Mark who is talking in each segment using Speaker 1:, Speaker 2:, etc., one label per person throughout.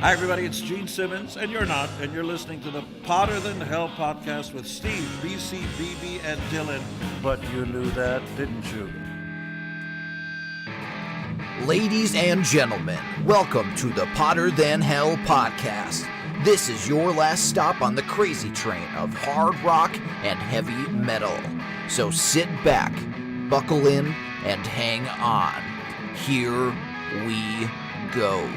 Speaker 1: Hi, everybody. It's Gene Simmons, and you're not, and you're listening to the Potter Than Hell podcast with Steve, BC, BB, and Dylan. But you knew that, didn't you?
Speaker 2: Ladies and gentlemen, welcome to the Potter Than Hell podcast. This is your last stop on the crazy train of hard rock and heavy metal. So sit back, buckle in, and hang on. Here we go.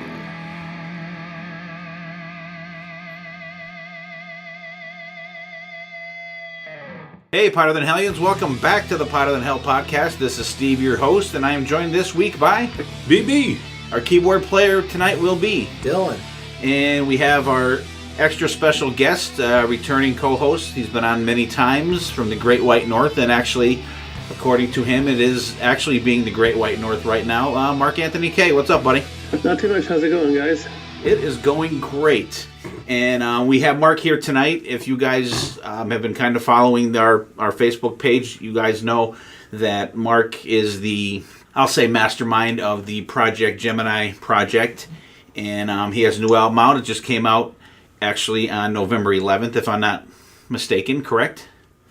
Speaker 3: Hey, Potter Than Hellions, welcome back to the Potter Than Hell podcast. This is Steve, your host, and I am joined this week by
Speaker 4: BB.
Speaker 3: Our keyboard player tonight will be
Speaker 2: Dylan.
Speaker 3: And we have our extra special guest, returning co-host. He's been on many times from the Great White North, and actually, according to him, it is actually being the Great White North right now. Mark Anthony K. What's up, buddy?
Speaker 5: Not too much. How's it going, guys?
Speaker 3: It is going great. And we have Mark here tonight. If you guys have been kind of following our Facebook page, you guys know that Mark is the, I'll say, mastermind of the Projekt Gemineye project. And he has a new album out. It just came out actually on November 11th, if I'm not mistaken, correct?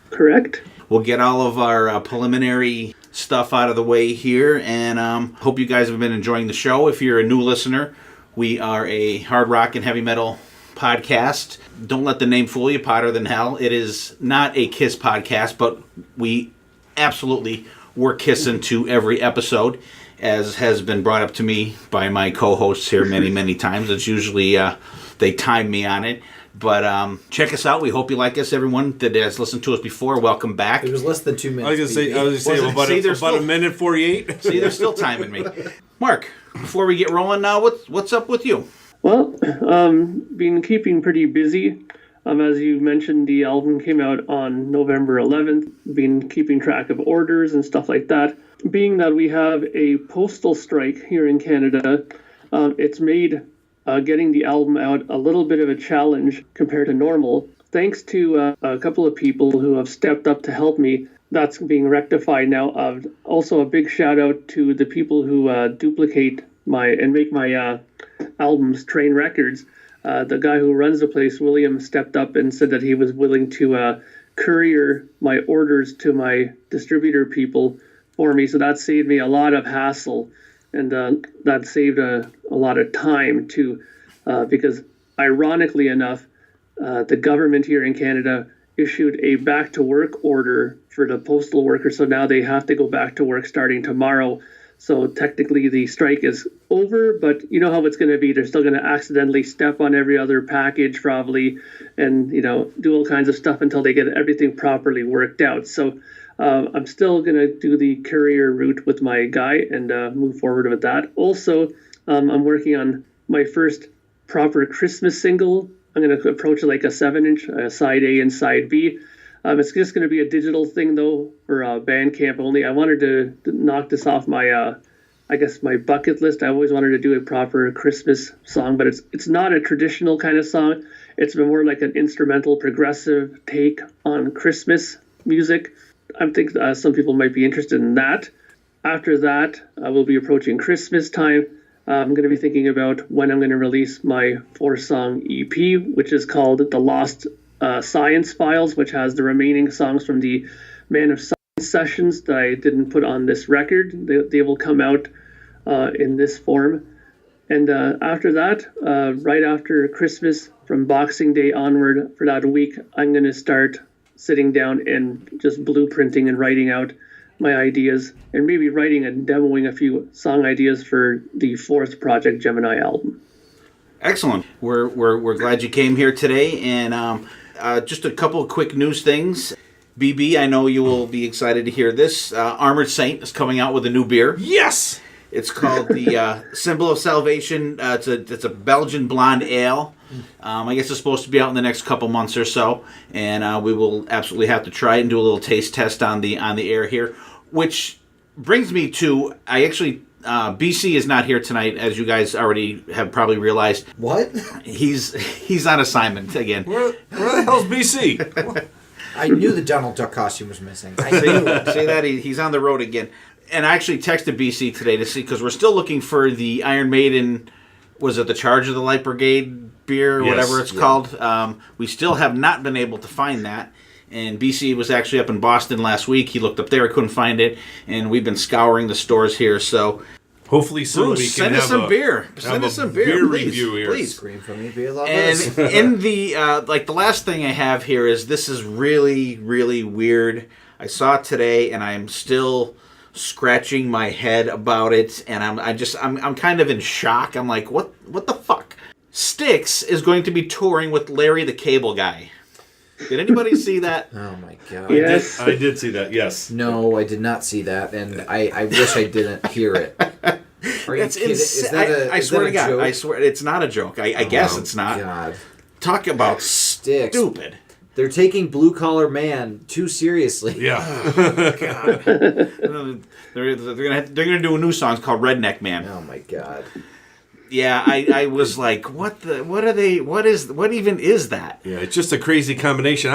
Speaker 5: Correct.
Speaker 3: We'll get all of our preliminary stuff out of the way here. And hope you guys have been enjoying the show. If you're a new listener, we are a hard rock and heavy metal podcast. Don't let the name fool you, Potter Than Hell. It is not a Kiss podcast, but we absolutely were kissing to every episode, as has been brought up to me by my co-hosts here many, many times. It's usually, they time me on it. But check us out. We hope you like us. Everyone that has listened to us before, welcome back.
Speaker 2: It was less than 2 minutes.
Speaker 4: I was going to say about a minute 48.
Speaker 3: See, they're still timing me. Mark, before we get rolling now, what's up with you?
Speaker 5: Well, been keeping pretty busy. As you mentioned, the album came out on November 11th. Been keeping track of orders and stuff like that. Being that we have a postal strike here in Canada, it's made getting the album out a little bit of a challenge compared to normal. Thanks to a couple of people who have stepped up to help me, that's being rectified now. Also, a big shout out to the people who duplicate and make my albums, Train Records. The guy who runs the place, William, stepped up and said that he was willing to courier my orders to my distributor people for me. So that saved me a lot of hassle, and that saved a lot of time too, because ironically enough, the government here in Canada issued a back-to-work order for the postal workers. So now they have to go back to work starting tomorrow. So technically the strike is over, but you know how it's going to be. They're still going to accidentally step on every other package probably, and do all kinds of stuff until they get everything properly worked out. So I'm still going to do the courier route with my guy and move forward with that. Also, I'm working on my first proper Christmas single. I'm going to approach it like a 7-inch, side A and side B. It's just going to be a digital thing, though, for Bandcamp only. I wanted to knock this off my, my bucket list. I always wanted to do a proper Christmas song, but it's not a traditional kind of song. It's been more like an instrumental, progressive take on Christmas music. I think some people might be interested in that. After that, we'll be approaching Christmas time. I'm going to be thinking about when I'm going to release my 4-song EP, which is called The Lost Science Files, which has the remaining songs from the Man of Science sessions that I didn't put on this record. They will come out in this form. And after that, right after Christmas, from Boxing Day onward for that week, I'm going to start sitting down and just blueprinting and writing out my ideas, and maybe writing and demoing a few song ideas for the 4th Projekt Gemineye album.
Speaker 3: Excellent. We're glad you came here today, and just a couple of quick news things. BB, I know you will be excited to hear this. Armored Saint is coming out with a new beer.
Speaker 4: Yes!
Speaker 3: It's called the Symbol of Salvation. It's a Belgian blonde ale. I guess it's supposed to be out in the next couple months or so, and we will absolutely have to try it and do a little taste test on the air here. Which brings me to, BC is not here tonight, as you guys already have probably realized.
Speaker 2: What?
Speaker 3: He's on assignment again.
Speaker 4: Where the hell's BC?
Speaker 2: I knew the Donald Duck costume was missing.
Speaker 3: See that? He's on the road again. And I actually texted BC today to see, because we're still looking for the Iron Maiden was it the Charge of the Light Brigade beer or
Speaker 4: Yes,
Speaker 3: whatever it's called. We still have not been able to find that. And BC was actually up in Boston last week. He looked up there, couldn't find it, and we've been scouring the stores here. So
Speaker 4: hopefully soon
Speaker 3: Bruce,
Speaker 4: we can
Speaker 3: send
Speaker 4: have
Speaker 3: us some beer. Send us some beer, please,
Speaker 4: review here.
Speaker 3: please.
Speaker 2: Scream for me, beer lovers.
Speaker 3: And in the the last thing I have here is this is really, really weird. I saw it today, and I'm still scratching my head about it, and I'm kind of in shock. I'm like, what the fuck? Styx is going to be touring with Larry the Cable Guy. Did anybody see that?
Speaker 2: Oh my god.
Speaker 5: Yes.
Speaker 4: I did see that, yes.
Speaker 2: No, I did not see that, and I wish I didn't hear it. Are you kidding? Is that
Speaker 3: I swear to God,
Speaker 2: joke?
Speaker 3: I swear it's not a joke. I guess it's not.
Speaker 2: God.
Speaker 3: Talk about
Speaker 2: Styx.
Speaker 3: stupid.
Speaker 2: They're taking Blue Collar Man too seriously.
Speaker 4: Yeah.
Speaker 3: They're gonna do a new song called Redneck Man.
Speaker 2: Oh my god.
Speaker 3: Yeah, I was like, what even is that?
Speaker 4: Yeah, it's just a crazy combination.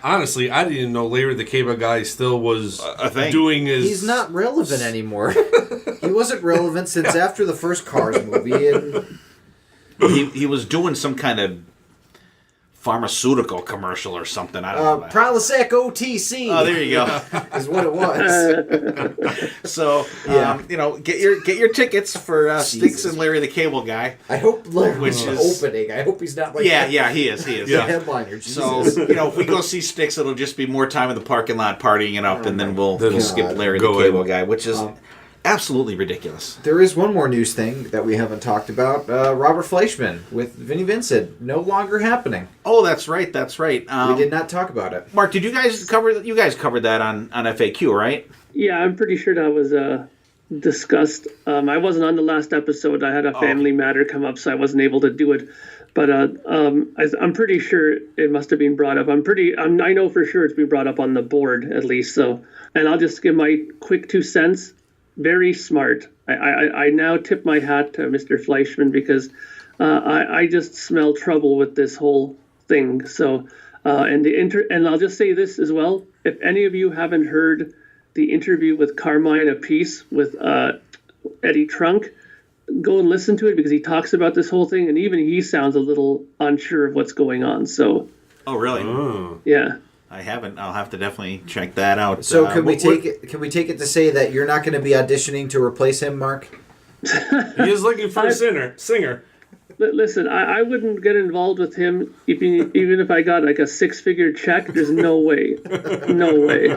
Speaker 4: Honestly, I didn't even know Larry the Cable Guy still was
Speaker 3: A thing.
Speaker 4: doing his...
Speaker 2: He's not relevant anymore. He wasn't relevant since after the first Cars movie. And
Speaker 3: He was doing some kind of pharmaceutical commercial or something. I don't know.
Speaker 2: Prilosec OTC
Speaker 3: Oh, there you go.
Speaker 2: is what it was.
Speaker 3: So,
Speaker 2: Yeah.
Speaker 3: get your tickets for Styx
Speaker 2: Jesus.
Speaker 3: and Larry the Cable Guy.
Speaker 2: I hope Larry's
Speaker 3: Which is-
Speaker 2: opening. I hope he's not like
Speaker 3: Yeah, he is.
Speaker 2: the
Speaker 4: Yeah.
Speaker 2: headliner. Jesus.
Speaker 3: So, if we go see Styx, it'll just be more time in the parking lot partying it up, and then we'll skip Larry the
Speaker 4: Go
Speaker 3: Cable
Speaker 4: in.
Speaker 3: Guy, which is absolutely ridiculous.
Speaker 2: There is one more news thing that we haven't talked about. Robert Fleischman with Vinnie Vincent no longer happening.
Speaker 3: Oh, that's right.
Speaker 2: We did not talk about it.
Speaker 3: Mark, did you guys covered that on FAQ, right?
Speaker 5: Yeah, I'm pretty sure that was discussed. I wasn't on the last episode. I had a family matter come up, so I wasn't able to do it. But I'm pretty sure it must have been brought up. I know for sure it's been brought up on the board at least. So, and I'll just give my quick 2 cents. Very smart. I now tip my hat to Mr. Fleischman because I just smell trouble with this whole thing. So, and I'll just say this as well. If any of you haven't heard the interview with Carmine Apiece with Eddie Trunk, go and listen to it because he talks about this whole thing, and even he sounds a little unsure of what's going on. So,
Speaker 3: Oh, really?
Speaker 5: yeah.
Speaker 3: I haven't. I'll have to definitely check that out.
Speaker 2: So can we take it? Can we take it to say that you're not going to be auditioning to replace him, Mark?
Speaker 4: He is looking for a singer.
Speaker 5: Listen, I wouldn't get involved with him even if I got like a 6-figure check. There's no way. No way.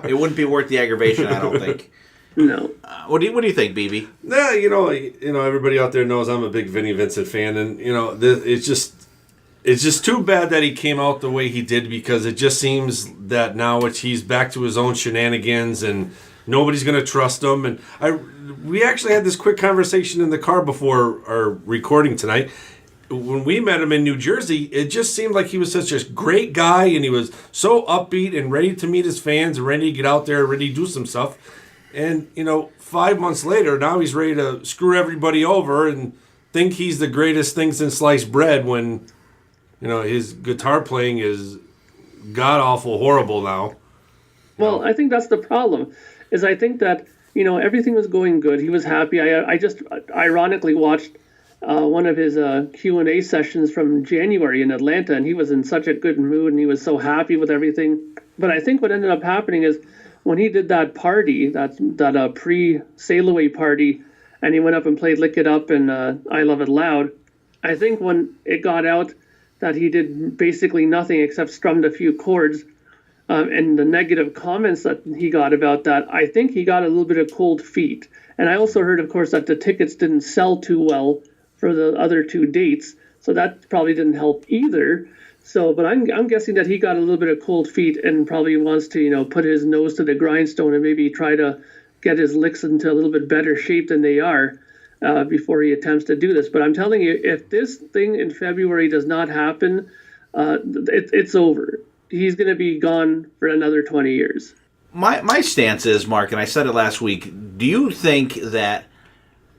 Speaker 3: It wouldn't be worth the aggravation, I don't think.
Speaker 5: No.
Speaker 3: What do you think, BB?
Speaker 4: Nah, everybody out there knows I'm a big Vinnie Vincent fan, and it's just too bad that he came out the way he did, because it just seems that now he's back to his own shenanigans and nobody's going to trust him. And we actually had this quick conversation in the car before our recording tonight. When we met him in New Jersey, it just seemed like he was such a great guy, and he was so upbeat and ready to meet his fans and ready to get out there, ready to do some stuff. And, 5 months later, now he's ready to screw everybody over and think he's the greatest thing since sliced bread when... his guitar playing is god-awful horrible now.
Speaker 5: Well, I think that's the problem, is I think that, everything was going good. He was happy. I just ironically watched one of his Q&A sessions from January in Atlanta, and he was in such a good mood, and he was so happy with everything. But I think what ended up happening is when he did that party, that pre-sail away party, and he went up and played Lick It Up and I Love It Loud, I think when it got out that he did basically nothing except strummed a few chords, and the negative comments that he got about that, I think he got a little bit of cold feet. And I also heard, of course, that the tickets didn't sell too well for the other 2 dates, so that probably didn't help either. So, but I'm guessing that he got a little bit of cold feet and probably wants to, put his nose to the grindstone and maybe try to get his licks into a little bit better shape than they are. Before he attempts to do this. But I'm telling you, if this thing in February does not happen, it's over. He's going to be gone for another 20 years.
Speaker 3: My stance is, Mark, and I said it last week, do you think that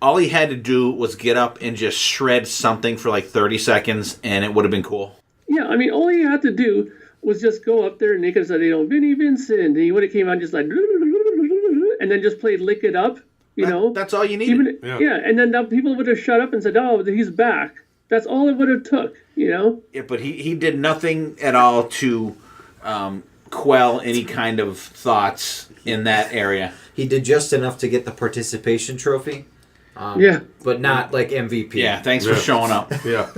Speaker 3: all he had to do was get up and just shred something for like 30 seconds and it would have been cool?
Speaker 5: Yeah, I mean, all he had to do was just go up there and they could have said, Vinnie Vincent. And he would have came out just like, and then just played Lick It Up. You know,
Speaker 3: that's all you needed.
Speaker 5: And then people would have shut up and said, "Oh, he's back." That's all it would have took. You know.
Speaker 3: Yeah, but he did nothing at all to quell any kind of thoughts in that area.
Speaker 2: He did just enough to get the participation trophy. But not like MVP.
Speaker 3: Yeah, thanks for showing up.
Speaker 4: Yeah.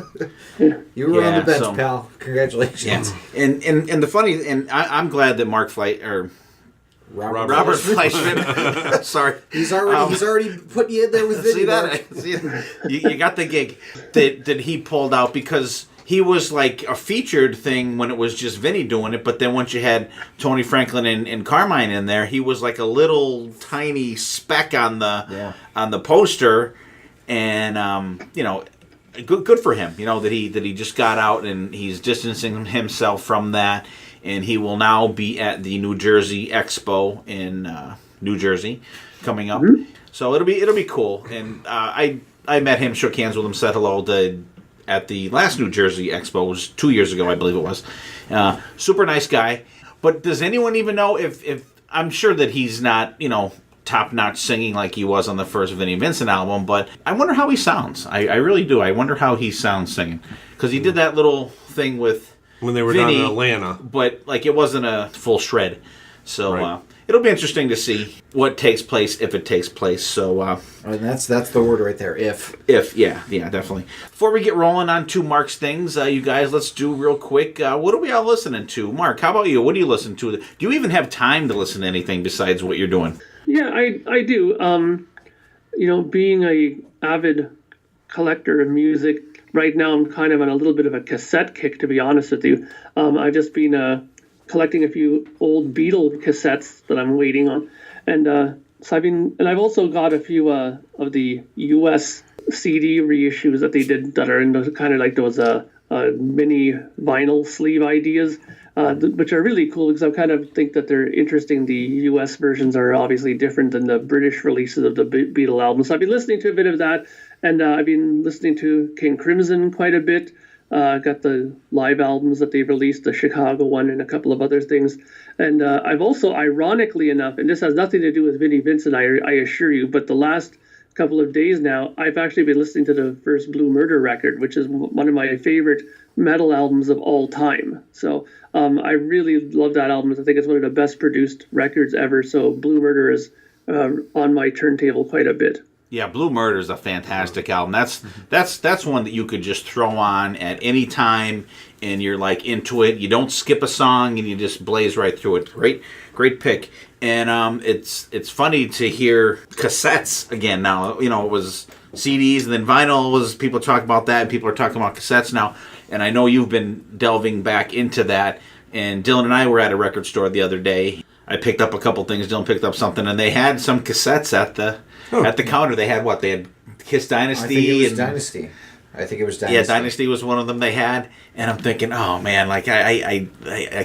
Speaker 2: You were on the bench, pal. Congratulations.
Speaker 3: Yeah. And the funny, and I'm glad that Robert Fleischman. Sorry,
Speaker 2: he's already put you in there with video.
Speaker 3: See that? You got the gig that he pulled out, because he was like a featured thing when it was just Vinny doing it, but then once you had Tony Franklin and Carmine in there, he was like a little tiny speck on the poster, and good for him. You know that he just got out and he's distancing himself from that, and he will now be at the New Jersey Expo in New Jersey coming up. Mm-hmm. So it'll be cool. And I met him, shook hands with him, said hello at the last New Jersey Expo. It was 2 years ago, I believe it was. Super nice guy. But does anyone even know if I'm sure that he's not, top-notch singing like he was on the first Vinnie Vincent album, but I wonder how he sounds. I really do. I wonder how he sounds singing. Because he did that little thing with
Speaker 4: when they were
Speaker 3: Vinny,
Speaker 4: down in Atlanta.
Speaker 3: But it wasn't a full shred. So
Speaker 4: right.
Speaker 3: It'll be interesting to see what takes place, if it takes place. So
Speaker 2: and that's the word right there. If
Speaker 3: yeah, definitely. Before we get rolling on to Mark's things, you guys, let's do real quick. What are we all listening to? Mark, how about you? What do you listen to? Do you even have time to listen to anything besides what you're doing?
Speaker 5: Yeah, I do. Being a avid collector of music, right now I'm kind of on a little bit of a cassette kick, to be honest with you. I've just been collecting a few old Beatle cassettes that I'm waiting on, and I've also got a few of the U.S. CD reissues that they did that are in those kind of like those mini vinyl sleeve ideas, which are really cool because I kind of think that they're interesting. The U.S. versions are obviously different than the British releases of the Beatle albums. So I've been listening to a bit of that, and I've been listening to King Crimson quite a bit. Got the live albums that they released, the Chicago one and a couple of other things. And I've also, ironically enough, and this has nothing to do with Vinnie Vincent, I assure you, but the last couple of days now, I've actually been listening to the first Blue Murder record, which is one of my favorite metal albums of all time. So I really love that album. I think it's one of the best produced records ever. So Blue Murder is on my turntable quite a bit.
Speaker 3: Yeah, Blue Murder is a fantastic album. That's one that you could just throw on at any time, and you're like into it. You don't skip a song, and you just blaze right through it. Great pick. And it's funny to hear cassettes again now. It was CDs, and then vinyl was people talk about that, and people are talking about cassettes now. And I know you've been delving back into that. And Dylan and I were at a record store the other day. I picked up a couple things. Dylan picked up something, and they had some cassettes at the counter. They had what? They had Kiss Dynasty.
Speaker 2: I think it was Dynasty.
Speaker 3: Yeah, Dynasty was one of them they had, and I'm thinking, oh man, like I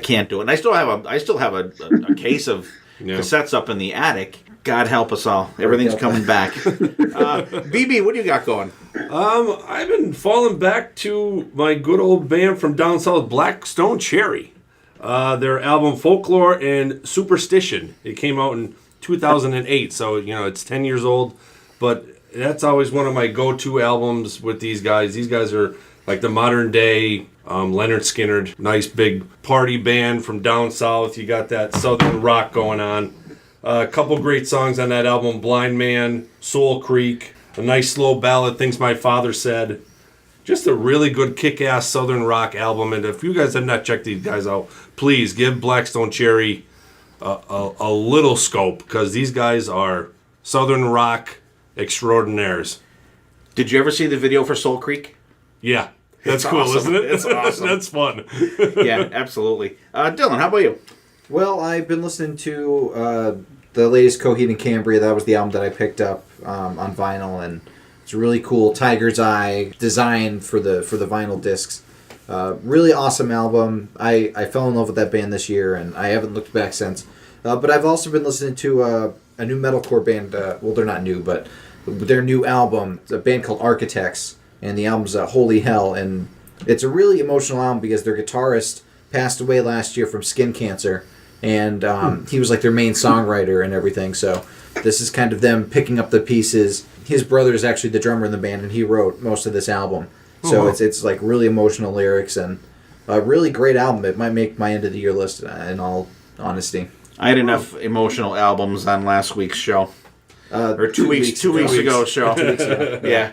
Speaker 3: can't do it. And I still have a case of cassettes up in the attic. God help us all. Everything's coming back. BB, what do you got going?
Speaker 4: I've been falling back to my good old band from down south, Black Stone Cherry. Their album Folklore and Superstition. It came out in 2008, so it's 10 years old, but that's always one of my go-to albums with these guys. These guys are like the modern day Leonard Skinner, nice big party band from down south. You got that southern rock going on. A couple great songs on that album: Blind Man, Soul Creek, a nice slow ballad, Things My Father Said. Just a really good kick-ass southern rock album, and if you guys have not checked these guys out, please give Black Stone Cherry a little scope, because these guys are southern rock extraordinaires.
Speaker 3: Did you ever see the video for Soul Creek?
Speaker 4: Yeah, that's cool,
Speaker 3: awesome.
Speaker 4: isn't it?
Speaker 3: It's awesome.
Speaker 4: That's fun.
Speaker 3: Yeah, absolutely. Dylan, how about you?
Speaker 2: Well, I've been listening to the latest Coheed and Cambria. That was the album that I picked up on vinyl, and it's really cool. Tiger's Eye design for the vinyl discs. Really awesome album. I fell in love with that band this year, and I haven't looked back since. But I've also been listening to a new metalcore band. Well, they're not new, but their new album. It's a band called Architects, and the album's Holy Hell. And it's a really emotional album because their guitarist passed away last year from skin cancer, and he was like their main songwriter and everything. So This is kind of them picking up the pieces. His brother is actually the drummer in the band, and he wrote most of this album. So it's like really emotional lyrics and a really great album. It might make my end of the year list, in all honesty.
Speaker 3: I had enough emotional albums on last week's show. Or two weeks ago show.
Speaker 2: 2 weeks ago.
Speaker 3: Yeah.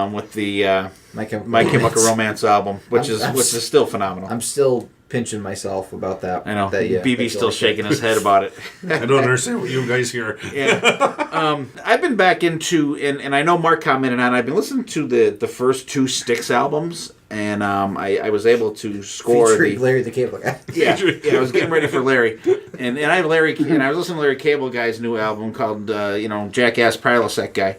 Speaker 3: With the
Speaker 2: My
Speaker 3: My Chemical Romance album, which is still phenomenal.
Speaker 2: I'm still pinching myself about that.
Speaker 3: I know.
Speaker 2: That,
Speaker 3: BB's still shaking his head about it.
Speaker 4: I don't understand what you guys hear.
Speaker 3: Yeah. I've been back into, and I know Mark commented on it, I've been listening to the first two Styx albums, and I was able to score
Speaker 2: Featuring Larry the Cable Guy.
Speaker 3: Yeah, I was getting ready for Larry, and I have Larry, and I was listening to Larry Cable Guy's new album called Jackass Prilosec Guy,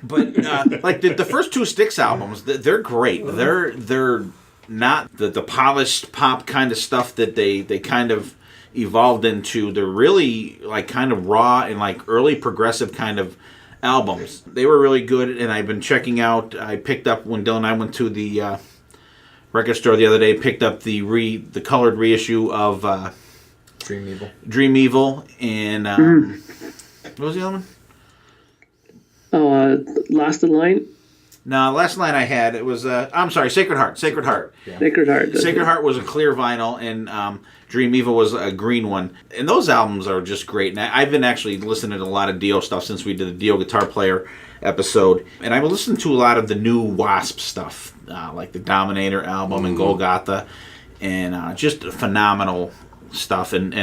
Speaker 3: but like the first two Styx albums, they're great. They're not the polished pop kind of stuff that they kind of evolved into. They're really like kind of raw and like early progressive kind of albums. They were really good, and I've been checking out. I picked up when Dylan and I went to the record store the other day. Picked up the colored reissue of Dream Evil, and what was the other one?
Speaker 5: Last in Line.
Speaker 3: No, last line I had, it was, I'm sorry, Sacred Heart.
Speaker 2: Yeah.
Speaker 5: Sacred Heart.
Speaker 3: Sacred Heart was a clear vinyl, and Dream Evil was a green one. And those albums are just great. And I've been actually listening to a lot of Dio stuff since we did the Dio Guitar Player episode. And I've been listening to a lot of the new Wasp stuff, like the Dominator album and Golgotha, and just phenomenal stuff. And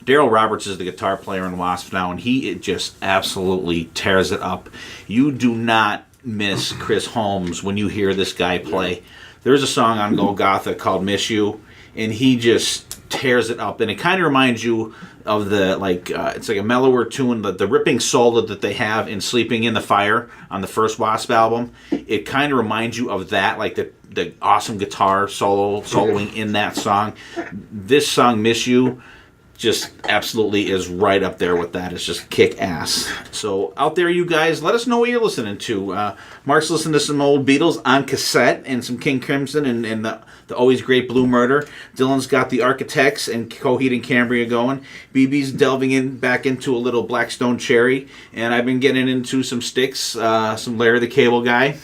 Speaker 3: Daryl Roberts is the guitar player in Wasp now, and he just absolutely tears it up. You do not miss Chris Holmes when you hear this guy play. There's a song on Golgotha called Miss You, and he just tears it up, and it kind of reminds you of the it's like a mellower tune, the ripping solo that they have in Sleeping in the Fire on the first Wasp album. It kind of reminds you of that, like the awesome guitar soloing in that song. This song, Miss You, just absolutely is right up there with that. It's just kick ass. So out there, you guys, let us know what you're listening to. Mark's listening to some old Beatles on cassette and some King Crimson and the always great Blue Murder. Dylan's got the Architects and Coheed and Cambria going. BB's delving back into a little Blackstone Cherry, and I've been getting into some Styx, some Larry the Cable Guy,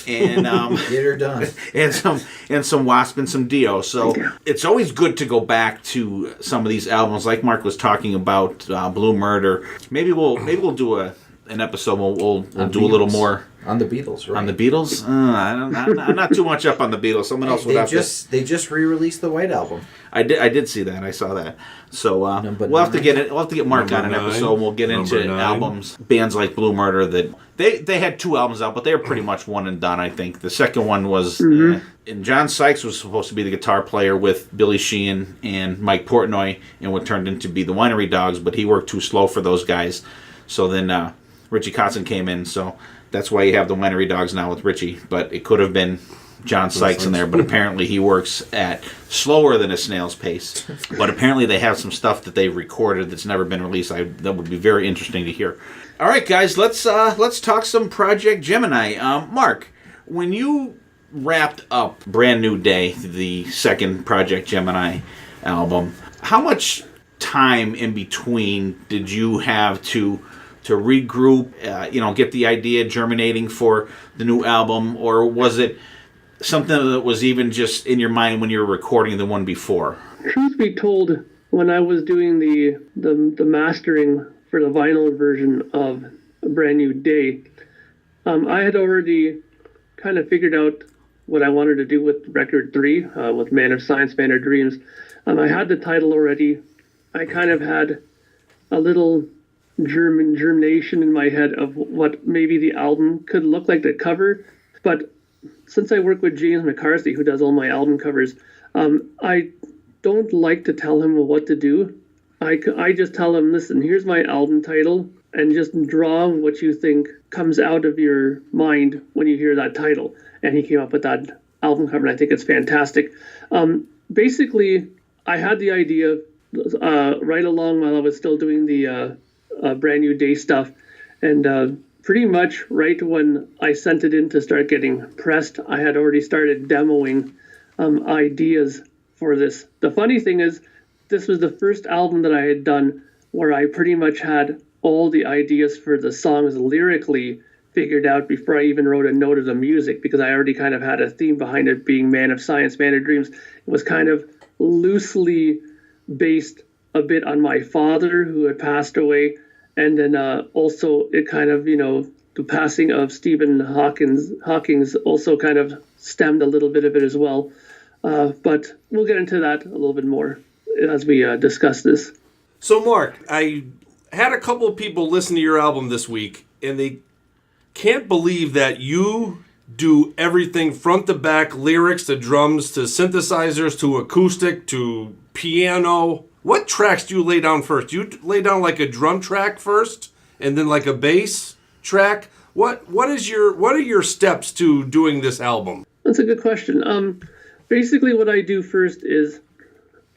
Speaker 3: and
Speaker 2: Get her done.
Speaker 3: and some Wasp and some Dio. So it's always good to go back to some of these albums, like Mark was talking about Blue Murder. Maybe we'll do an episode. We'll do a little more
Speaker 2: on the Beatles, right?
Speaker 3: On the Beatles? I'm not too much up on the Beatles. Someone else would have to.
Speaker 2: They just re-released the White Album.
Speaker 3: I did see that. I saw that. So we'll have to get Mark on an episode. We'll get into albums, bands like Blue Murder that they had two albums out, but they were pretty much one and done. I think the second one was, and John Sykes was supposed to be the guitar player with Billy Sheehan and Mike Portnoy, and what turned into be the Winery Dogs, but he worked too slow for those guys. So then Richie Kotzen came in. So that's why you have the Winery Dogs now with Richie. But it could have been John Sykes in there, but apparently he works at slower than a snail's pace. But apparently they have some stuff that they've recorded that's never been released. That would be very interesting to hear. All right, guys, let's talk some Projekt Gemineye. Mark, when you wrapped up Brand New Day, the second Projekt Gemineye album, how much time in between did you have to regroup, get the idea germinating for the new album, or was it something that was even just in your mind when you were recording the one before?
Speaker 5: Truth be told, when I was doing the mastering for the vinyl version of A Brand New Day, I had already kind of figured out what I wanted to do with record 3, with Man of Science, Man of Dreams. I had the title already. I kind of had a little germination in my head of what maybe the album could look like, the cover. But since I work with James McCarthy, who does all my album covers, I don't like to tell him what to do. I just tell him, listen, here's my album title, and just draw what you think comes out of your mind when you hear that title. And he came up with that album cover, and I think it's fantastic. Basically, I had the idea right along while I was still doing the Brand New Day stuff, and pretty much right when I sent it in to start getting pressed, I had already started demoing ideas for this. The funny thing is, this was the first album that I had done where I pretty much had all the ideas for the songs lyrically figured out before I even wrote a note of the music, because I already kind of had a theme behind it being Man of Science, Man of Dreams. It was kind of loosely based a bit on my father, who had passed away, and then also it kind of, the passing of Stephen Hawking's also kind of stemmed a little bit of it as well. But we'll get into that a little bit more as we discuss this.
Speaker 4: So, Mark, I had a couple of people listen to your album this week, and they can't believe that you do everything front to back, lyrics to drums to synthesizers to acoustic to piano. What tracks do you lay down first? Do you lay down like a drum track first and then like a bass track? What are your steps to doing this album?
Speaker 5: That's a good question. Basically what I do first is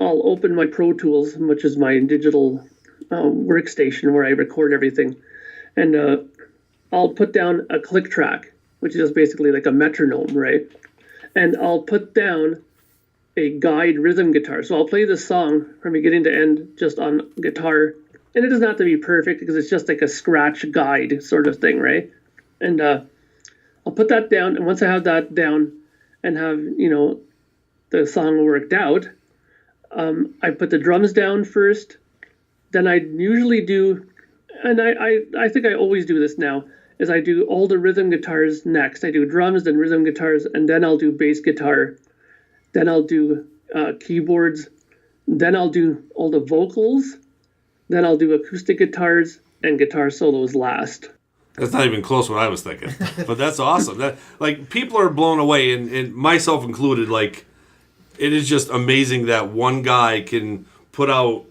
Speaker 5: I'll open my Pro Tools, which is my digital workstation where I record everything, and I'll put down a click track, which is basically like a metronome, right? And I'll put down a guide rhythm guitar. So I'll play the song from beginning to end just on guitar. And it doesn't have to be perfect because it's just like a scratch guide sort of thing, right? And I'll put that down. And once I have that down and have, the song worked out, I put the drums down first. Then I usually do, and I think I always do this now, is I do all the rhythm guitars next. I do drums, then rhythm guitars, and then I'll do bass guitar. Then I'll do keyboards. Then I'll do all the vocals. Then I'll do acoustic guitars and guitar solos last.
Speaker 4: That's not even close to what I was thinking. But that's awesome. That, like, people are blown away, and myself included. Like, it is just amazing that one guy can put out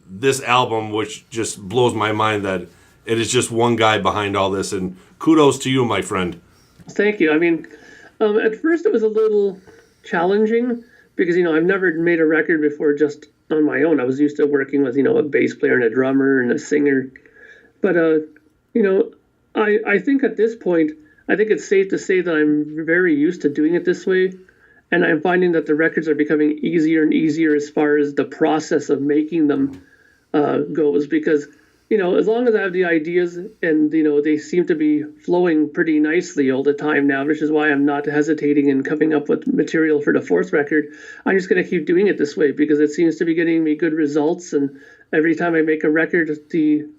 Speaker 4: this album, which just blows my mind that it is just one guy behind all this. And kudos to you, my friend.
Speaker 5: Thank you. I mean, at first it was a little challenging because, I've never made a record before just on my own. I was used to working with, a bass player and a drummer and a singer. But, I think at this point, I think it's safe to say that I'm very used to doing it this way. And I'm finding that the records are becoming easier and easier as far as the process of making them goes. Because, as long as I have the ideas and, they seem to be flowing pretty nicely all the time now, which is why I'm not hesitating in coming up with material for the fourth record. I'm just going to keep doing it this way because it seems to be getting me good results. And every time I make a record, the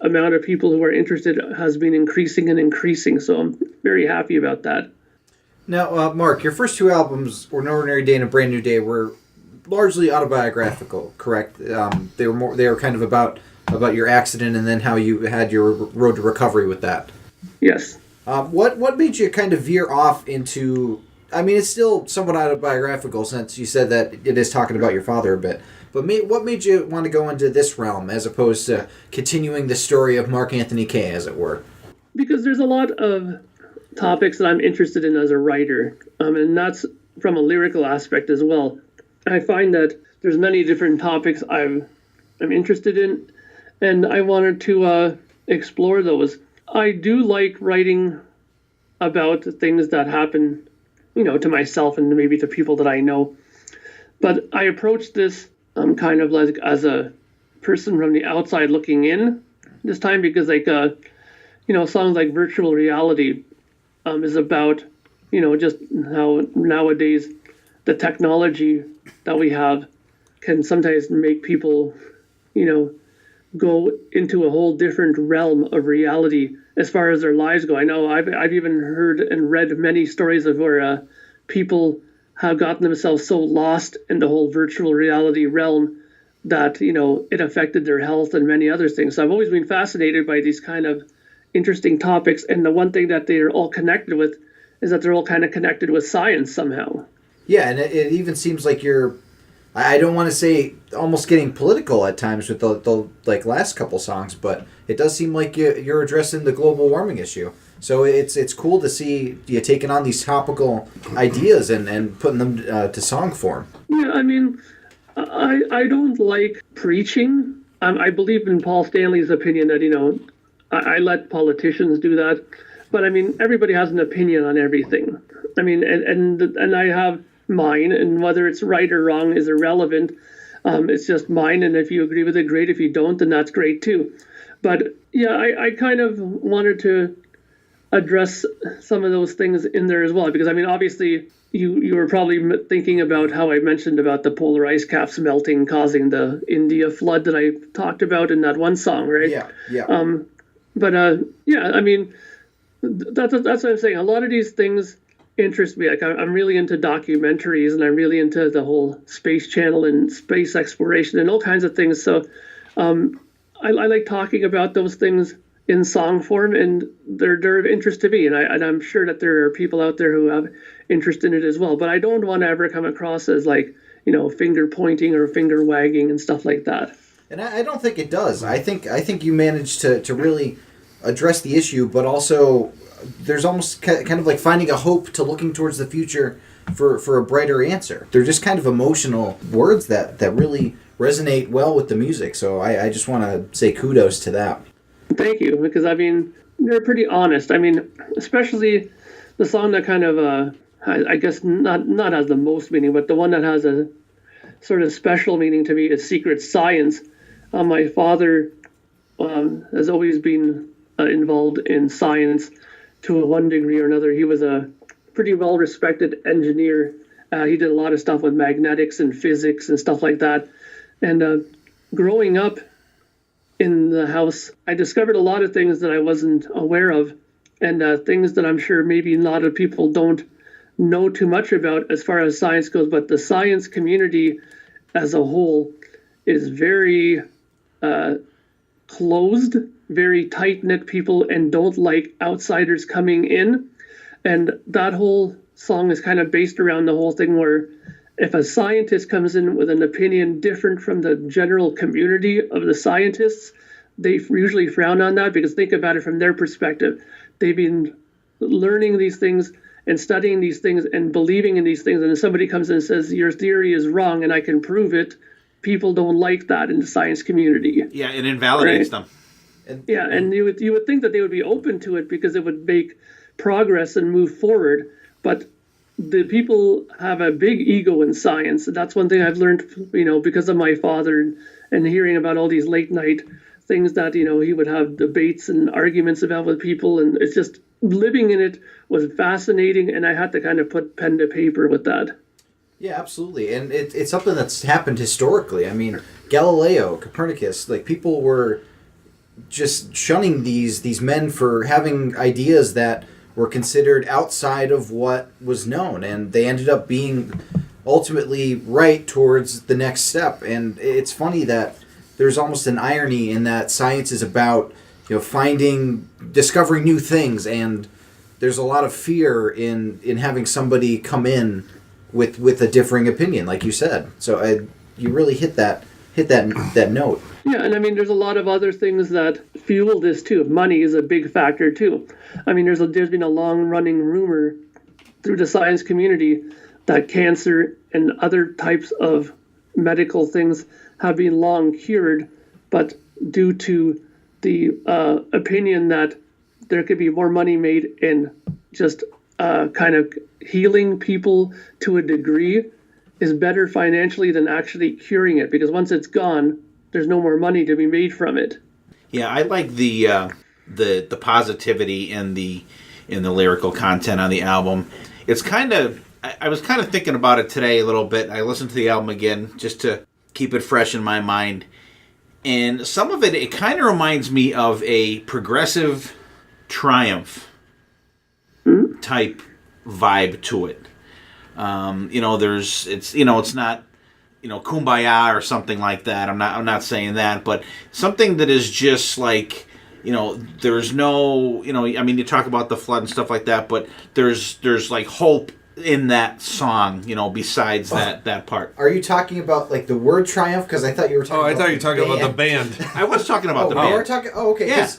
Speaker 5: amount of people who are interested has been increasing and increasing. So I'm very happy about that.
Speaker 2: Now, Mark, your first two albums, An Ordinary Day and A Brand New Day, were largely autobiographical, correct? They were kind of about your accident and then how you had your road to recovery with that.
Speaker 5: Yes.
Speaker 2: What made you kind of veer off into? I mean, it's still somewhat autobiographical since you said that it is talking about your father a bit. But what made you want to go into this realm as opposed to continuing the story of Mark Anthony Kaye, as it were?
Speaker 5: Because there's a lot of topics that I'm interested in as a writer, and that's from a lyrical aspect as well. I find that there's many different topics I'm interested in, and I wanted to explore those. I do like writing about things that happen, to myself and maybe to people that I know. But I approach this kind of like as a person from the outside looking in this time because, songs like Virtual Reality is about, just how nowadays the technology that we have can sometimes make people, go into a whole different realm of reality as far as their lives go. I know I've even heard and read many stories of where people have gotten themselves so lost in the whole virtual reality realm that, it affected their health and many other things. So I've always been fascinated by these kind of interesting topics. And the one thing that they're all connected with is that they're all kind of connected with science somehow.
Speaker 2: Yeah, and it even seems like you're, I don't want to say almost getting political at times with the last couple songs, but it does seem like you're addressing the global warming issue. So it's cool to see you taking on these topical ideas and putting them to song form.
Speaker 5: Yeah, I mean, I don't like preaching. I believe in Paul Stanley's opinion that, I let politicians do that. But, I mean, everybody has an opinion on everything. I mean, and I have mine, and whether it's right or wrong is irrelevant. It's just mine, and if you agree with it, great. If you don't, then that's great too. But yeah, I kind of wanted to address some of those things in there as well, because I mean, obviously you were probably thinking about how I mentioned about the polar ice caps melting causing the India flood that I talked about in that one song, right?
Speaker 2: Yeah.
Speaker 5: But yeah, I mean, that's what I'm saying. A lot of these things interest me. Like I'm really into documentaries, and I'm really into the whole space channel and space exploration and all kinds of things. So I like talking about those things in song form, and they're of interest to me, and I'm sure that there are people out there who have interest in it as well. But I don't want to ever come across as like, finger pointing or finger wagging and stuff like that.
Speaker 2: And I don't think it does. I think you managed to really address the issue, but also there's almost kind of like finding a hope to looking towards the future for a brighter answer. They're just kind of emotional words that really resonate well with the music. So I just want to say kudos to that.
Speaker 5: Thank you, because I mean, they're pretty honest. I mean, especially the song that kind of, I guess not has the most meaning, but the one that has a sort of special meaning to me is Secret Science. My father has always been involved in science to one degree or another. He was a pretty well-respected engineer. He did a lot of stuff with magnetics and physics and stuff like that. And growing up in the house, I discovered a lot of things that I wasn't aware of, and things that I'm sure maybe a lot of people don't know too much about as far as science goes. But the science community as a whole is very closed, very tight-knit people, and don't like outsiders coming in. And that whole song is kind of based around the whole thing where if a scientist comes in with an opinion different from the general community of the scientists, they usually frown on that, because think about it from their perspective. They've been learning these things and studying these things and believing in these things, and if somebody comes in and says, your theory is wrong and I can prove it, people don't like that in the science community.
Speaker 3: Yeah, it invalidates
Speaker 5: right?
Speaker 3: them.
Speaker 5: Yeah, and you would think that they would be open to it because it would make progress and move forward, but the people have a big ego in science. That's one thing I've learned, because of my father and hearing about all these late night things that, he would have debates and arguments about with people. And it's just living in it was fascinating. And I had to kind of put pen to paper with that.
Speaker 2: Yeah, absolutely. And it's something that's happened historically. I mean, Galileo, Copernicus, like people were just shunning these men for having ideas that were considered outside of what was known, and they ended up being ultimately right towards the next step. And it's funny that there's almost an irony in that science is about discovering new things, and there's a lot of fear in having somebody come in with a differing opinion, like you said. So you really hit that note.
Speaker 5: Yeah, and I mean, there's a lot of other things that fuel this too. Money is a big factor too. I mean, there's been a long-running rumor through the science community that cancer and other types of medical things have been long cured, but due to the opinion that there could be more money made in just kind of healing people to a degree is better financially than actually curing it, because once it's gone, there's no more money to be made from it.
Speaker 3: Yeah, I like the positivity in the lyrical content on the album. It's kind of, I was kind of thinking about it today a little bit. I listened to the album again just to keep it fresh in my mind, and some of it kind of reminds me of a progressive Triumph type vibe to it. It's not, Kumbaya or something like that. I'm not saying that, but something that is just like, there's no, you talk about the flood and stuff like that, but there's like hope in that song, besides that part.
Speaker 2: Are you talking about like the word Triumph? Because I thought you were talking about
Speaker 4: I thought you were talking about the band.
Speaker 3: I was talking about the band.
Speaker 2: We're talking, okay.
Speaker 3: Yeah.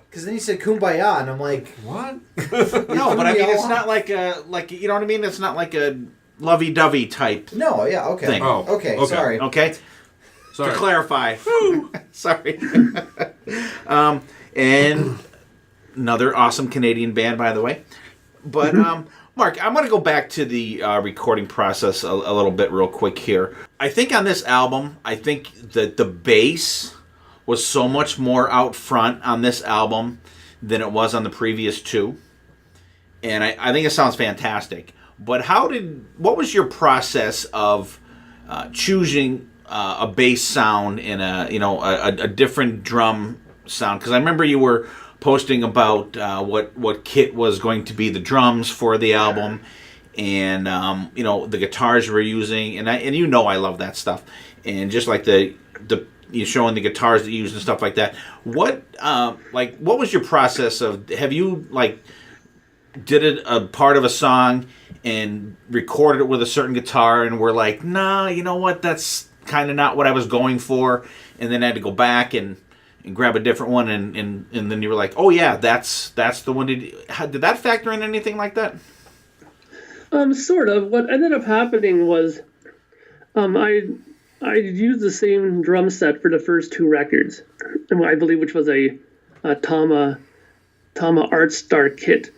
Speaker 2: Because then he said Kumbaya, and I'm like,
Speaker 4: What?
Speaker 3: No, but I mean, it's not like you know what I mean? It's not like a lovey-dovey type.
Speaker 2: No, yeah, okay.
Speaker 3: Thing.
Speaker 4: Oh,
Speaker 2: okay, sorry.
Speaker 3: Okay?
Speaker 4: Sorry.
Speaker 3: To clarify. Sorry. And another awesome Canadian band, by the way. But, Mark, I'm going to go back to the recording process a little bit real quick here. I think on this album, I think that the bass was so much more out front on this album than it was on the previous two. And I think it sounds fantastic. But what was your process of choosing a bass sound and a different drum sound? Because I remember you were posting about what kit was going to be the drums for the album, and the guitars you were using, and I love that stuff, and just like the you showing the guitars that you use and stuff like that. What was your process of? Have you did it a part of a song and recorded it with a certain guitar and were like, nah, you know what, that's kind of not what I was going for, and then I had to go back and grab a different one, and then you were like, oh yeah, that's the one. Did that factor in anything like that?
Speaker 5: Sort of. What ended up happening was I used the same drum set for the first two records, I believe, which was a Tama Art Star kit.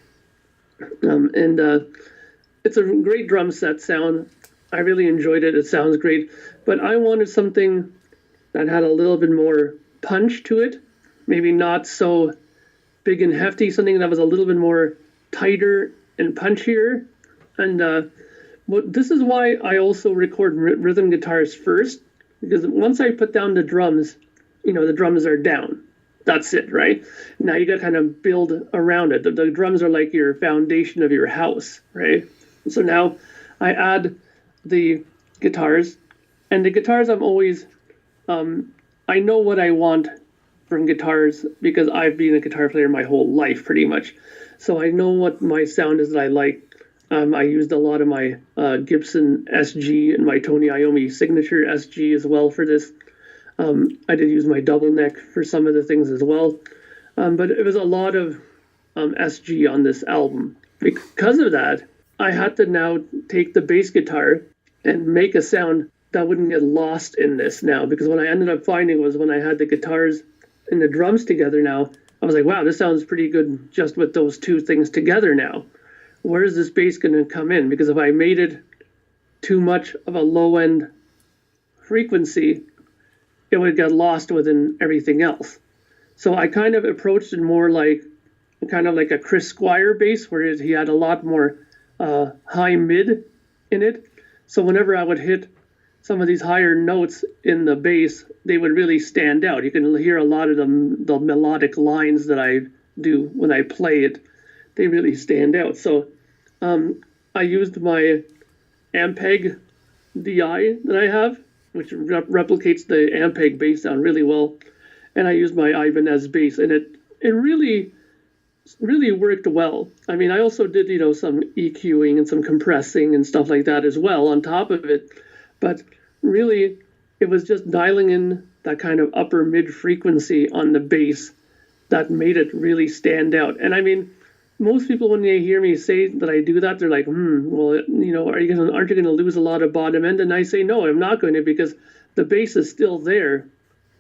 Speaker 5: It's a great drum set sound. I really enjoyed it. It sounds great. But I wanted something that had a little bit more punch to it. Maybe not so big and hefty. Something that was a little bit more tighter and punchier. And this is why I also record rhythm guitars first. Because once I put down the drums, the drums are down. That's it, right? Now you got to kind of build around it. The drums are like your foundation of your house, right? So now I add the guitars, and the guitars I'm always, I know what I want from guitars because I've been a guitar player my whole life pretty much. So I know what my sound is that I like. I used a lot of my Gibson SG and my Tony Iommi Signature SG as well for this. I did use my double neck for some of the things as well. But it was a lot of SG on this album. Because of that, I had to now take the bass guitar and make a sound that wouldn't get lost in this now. Because what I ended up finding was when I had the guitars and the drums together now, I was like, wow, this sounds pretty good just with those two things together now. Where is this bass going to come in? Because if I made it too much of a low-end frequency, it would get lost within everything else. So I kind of approached it more like a Chris Squire bass, where he had a lot more high mid in it. So whenever I would hit some of these higher notes in the bass, they would really stand out. You can hear a lot of the melodic lines that I do when I play it. They really stand out. So I used my Ampeg DI that I have, which replicates the Ampeg bass sound really well. And I used my Ibanez bass, and it really worked well. I mean, I also did, some EQing and some compressing and stuff like that as well on top of it. But really, it was just dialing in that kind of upper mid frequency on the bass that made it really stand out. And I mean, most people, when they hear me say that I do that, they're like, well, aren't you going to lose a lot of bottom end? And I say, no, I'm not going to, because the bass is still there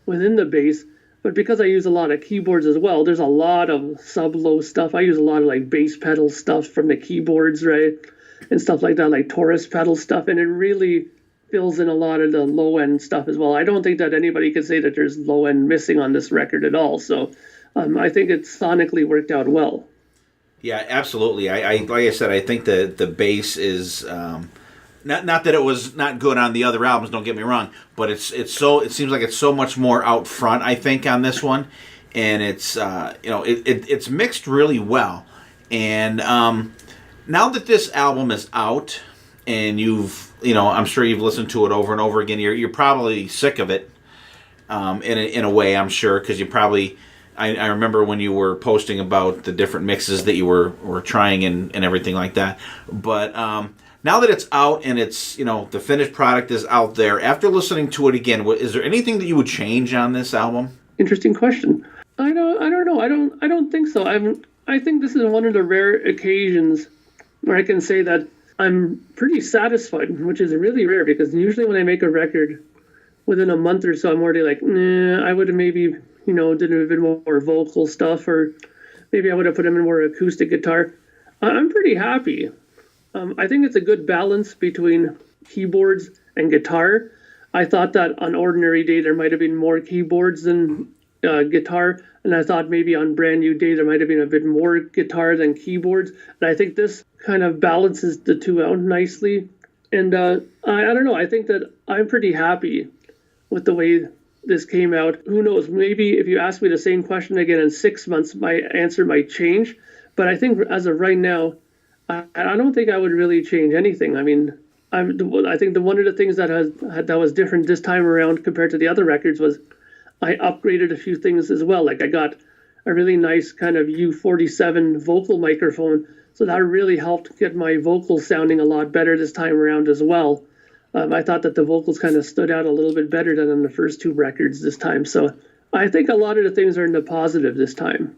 Speaker 5: within the bass. But because I use a lot of keyboards as well, there's a lot of sub-low stuff. I use a lot of bass pedal stuff from the keyboards, right? And stuff like that, like Taurus pedal stuff. And it really fills in a lot of the low-end stuff as well. I don't think that anybody could say that there's low-end missing on this record at all. So I think it sonically worked out well.
Speaker 3: Yeah, absolutely. I like I said, I think the bass is not that it was not good on the other albums. Don't get me wrong, but it seems like it's so much more out front, I think, on this one, and it's it's mixed really well. And now that this album is out, and I'm sure you've listened to it over and over again. You're probably sick of it, in a way, I'm sure, because you probably. I remember when you were posting about the different mixes that you were trying and everything like that. But now that it's out and it's the finished product is out there, after listening to it again, is there anything that you would change on this album?
Speaker 5: Interesting question. I don't know. I don't think so. I think this is one of the rare occasions where I can say that I'm pretty satisfied, which is really rare, because usually when I make a record within a month or so, I'm already like, nah, I would have maybe did a bit more vocal stuff, or maybe I would have put him in more acoustic guitar. I'm pretty happy. I think it's a good balance between keyboards and guitar. I thought that on Ordinary Day there might have been more keyboards than guitar, and I thought maybe on Brand New Day there might have been a bit more guitar than keyboards, and I think this kind of balances the two out nicely. And I don't know, I think that I'm pretty happy with the way this came out. Who knows, maybe if you ask me the same question again in 6 months, my answer might change, but I think as of right now, I don't think I would really change anything. I mean, I think one of the things that was different this time around compared to the other records was I upgraded a few things as well. Like I got a really nice kind of U47 vocal microphone, so that really helped get my vocals sounding a lot better this time around as well. I thought that the vocals kind of stood out a little bit better than on the first two records this time. So I think a lot of the things are in the positive this time.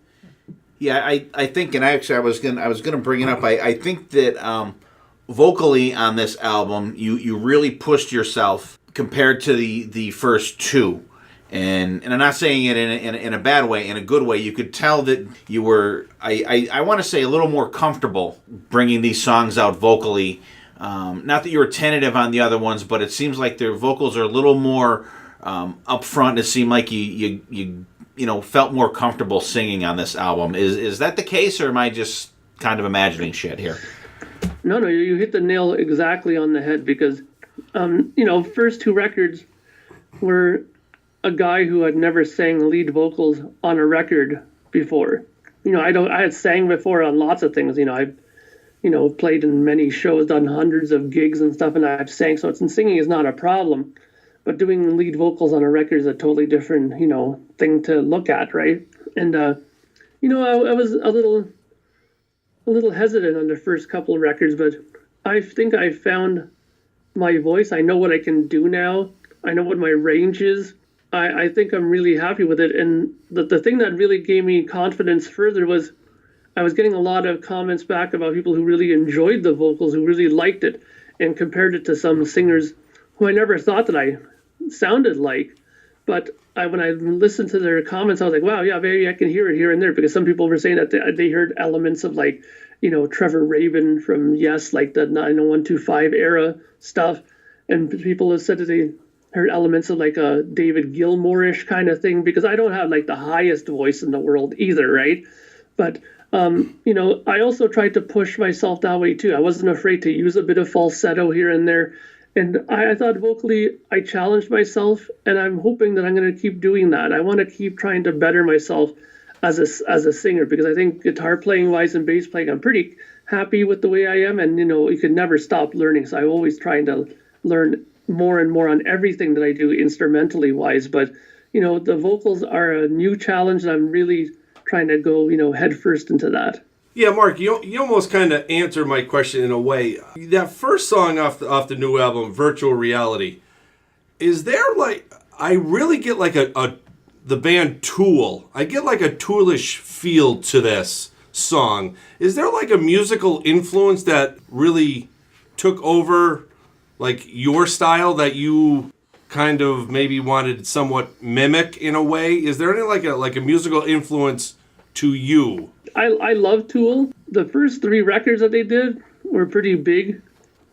Speaker 3: Yeah, I think, and actually I was gonna bring it up. I think that vocally on this album, you really pushed yourself compared to the first two. And I'm not saying it in a bad way, in a good way. You could tell that you were, I want to say, a little more comfortable bringing these songs out vocally. Not that you were tentative on the other ones, but it seems like their vocals are a little more upfront. It seemed like you felt more comfortable singing on this album. Is that the case, or am I just kind of imagining shit here?
Speaker 5: No, you hit the nail exactly on the head, because first two records were a guy who had never sang lead vocals on a record before. I had sang before on lots of things. I've played in many shows, done hundreds of gigs and stuff, and I've sang. So singing is not a problem, but doing lead vocals on a record is a totally different, thing to look at, right? And I was a little hesitant on the first couple of records, but I think I found my voice. I know what I can do now. I know what my range is. I think I'm really happy with it. And the thing that really gave me confidence further was I was getting a lot of comments back about people who really enjoyed the vocals, who really liked it, and compared it to some singers who I never thought that I sounded like. But when I listened to their comments, I was like, wow, yeah, maybe I can hear it here and there, because some people were saying that they heard elements of Trevor Rabin from Yes, like the 90125 era stuff. And people have said that they heard elements of like a David Gilmour-ish kind of thing, because I don't have like the highest voice in the world either, right? But I also tried to push myself that way too. I wasn't afraid to use a bit of falsetto here and there, and I thought vocally I challenged myself, and I'm hoping that I'm going to keep doing that. I want to keep trying to better myself as a singer, because I think guitar playing wise and bass playing, I'm pretty happy with the way I am, and you can never stop learning. So I'm always trying to learn more and more on everything that I do instrumentally wise. But the vocals are a new challenge, and I'm really trying to go head first into that.
Speaker 4: Yeah, Mark, you almost kind of answered my question in a way. That first song off the new album, Virtual Reality, is there I really get like the band Tool. I get like a Toolish feel to this song. Is there like a musical influence that really took over like your style that you kind of maybe wanted to somewhat mimic in a way? Is there any like a musical influence to you?
Speaker 5: I love Tool. The first three records that they did were pretty big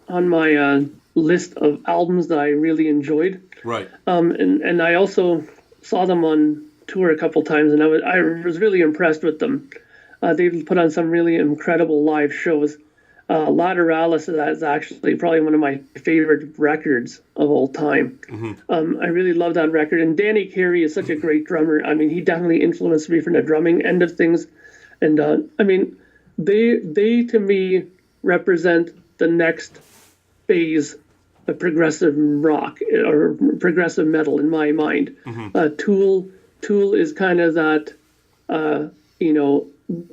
Speaker 5: on my list of albums that I really enjoyed.
Speaker 4: Right.
Speaker 5: And I also saw them on tour a couple times, and I was really impressed with them. They've put on some really incredible live shows. Lateralis is actually probably one of my favorite records of all time. Mm-hmm. I really love that record. And Danny Carey is such a great drummer. I mean, he definitely influenced me from the drumming end of things. And they to me represent the next phase of progressive rock or progressive metal in my mind. Mm-hmm. Tool is kind of that,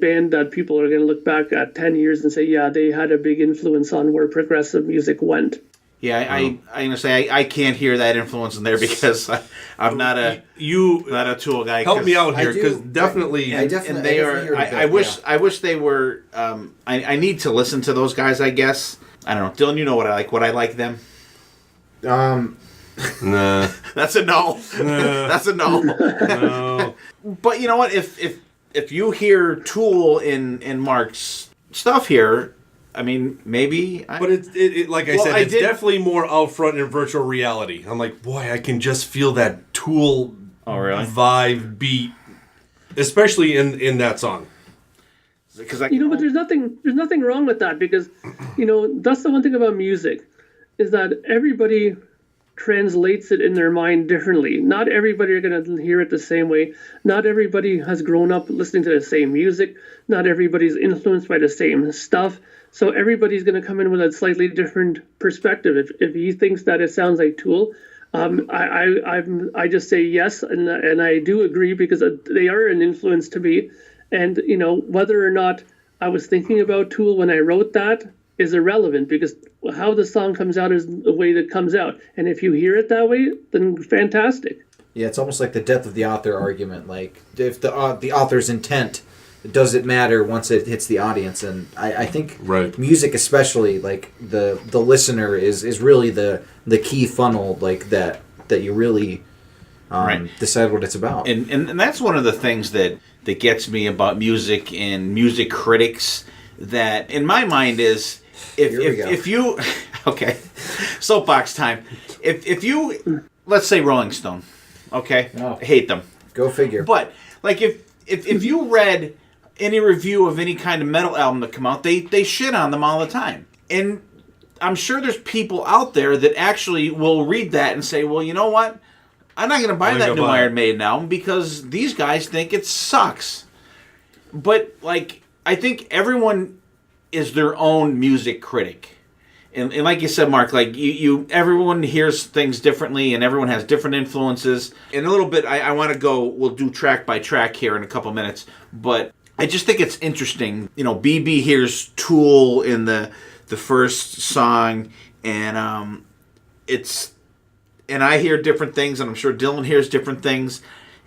Speaker 5: band that people are going to look back at 10 years and say, yeah, they had a big influence on where progressive music went.
Speaker 3: Yeah, I'm gonna say I can't hear that influence in there, because I'm not a Tool guy.
Speaker 4: Help me out here, because definitely,
Speaker 3: and they are. I wish they were. I need to listen to those guys, I guess. I don't know, Dylan. You know what I like? What I like them?
Speaker 4: Nah.
Speaker 3: That's a no. That's a no.
Speaker 4: No.
Speaker 3: But you know what? If you hear Tool in Mark's stuff here, I mean, maybe.
Speaker 4: But it like I said, it's definitely more out front in Virtual Reality. I'm like, boy, I can just feel that Tool
Speaker 3: Oh, really?
Speaker 4: vibe, beat, especially in that song.
Speaker 3: Because
Speaker 5: But there's nothing wrong with that, because that's the one thing about music, is that everybody translates it in their mind differently. Not everybody are going to hear it the same way. Not everybody has grown up listening to the same music. Not everybody's influenced by the same stuff. So everybody's going to come in with a slightly different perspective. If he thinks that it sounds like Tool, I just say yes, and I do agree, because they are an influence to me. And whether or not I was thinking about Tool when I wrote that is irrelevant, because how the song comes out is the way that comes out. And if you hear it that way, then fantastic.
Speaker 2: Yeah, it's almost like the death of the author argument. Like, if the author's intent, does it matter once it hits the audience? And I think music, especially, like the listener is really the key funnel, like that you really decide what it's about.
Speaker 3: And that's one of the things that gets me about music and music critics, that in my mind is if you okay, soapbox time. If you, let's say Rolling Stone, okay, I hate them.
Speaker 2: Go figure.
Speaker 3: But like if you read any review of any kind of metal album that come out, they shit on them all the time. And I'm sure there's people out there that actually will read that and say, well, you know what? I'm not going to buy that new Iron Maiden album because these guys think it sucks. But, like, I think everyone is their own music critic. And like you said, Mark, like everyone hears things differently and everyone has different influences. In a little bit, I want to we'll do track by track here in a couple minutes. But I just think it's interesting. BB hears Tool in the first song, and and I hear different things, and I'm sure Dylan hears different things,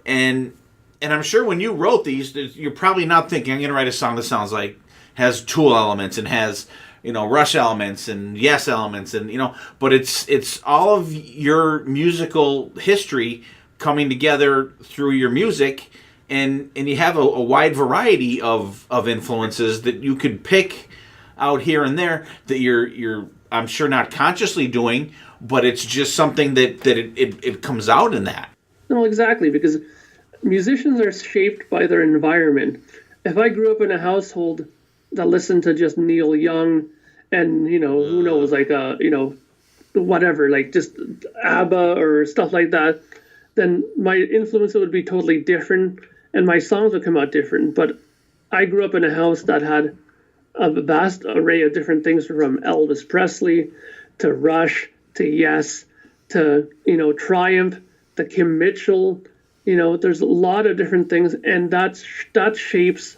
Speaker 3: and I'm sure when you wrote these, you're probably not thinking, I'm going to write a song that sounds like, has Tool elements and has, Rush elements and Yes elements, and, but it's all of your musical history coming together through your music, and you have a wide variety of influences that you could pick out here and there that you're I'm sure not consciously doing, but it's just something that it comes out in that.
Speaker 5: No, exactly, because musicians are shaped by their environment. If I grew up in a household that listened to just Neil Young and, who knows, like, whatever, like just ABBA or stuff like that, then my influence would be totally different and my songs would come out different. But I grew up in a house that had a vast array of different things, from Elvis Presley to Rush to Yes to Triumph to Kim Mitchell. There's a lot of different things, and that shapes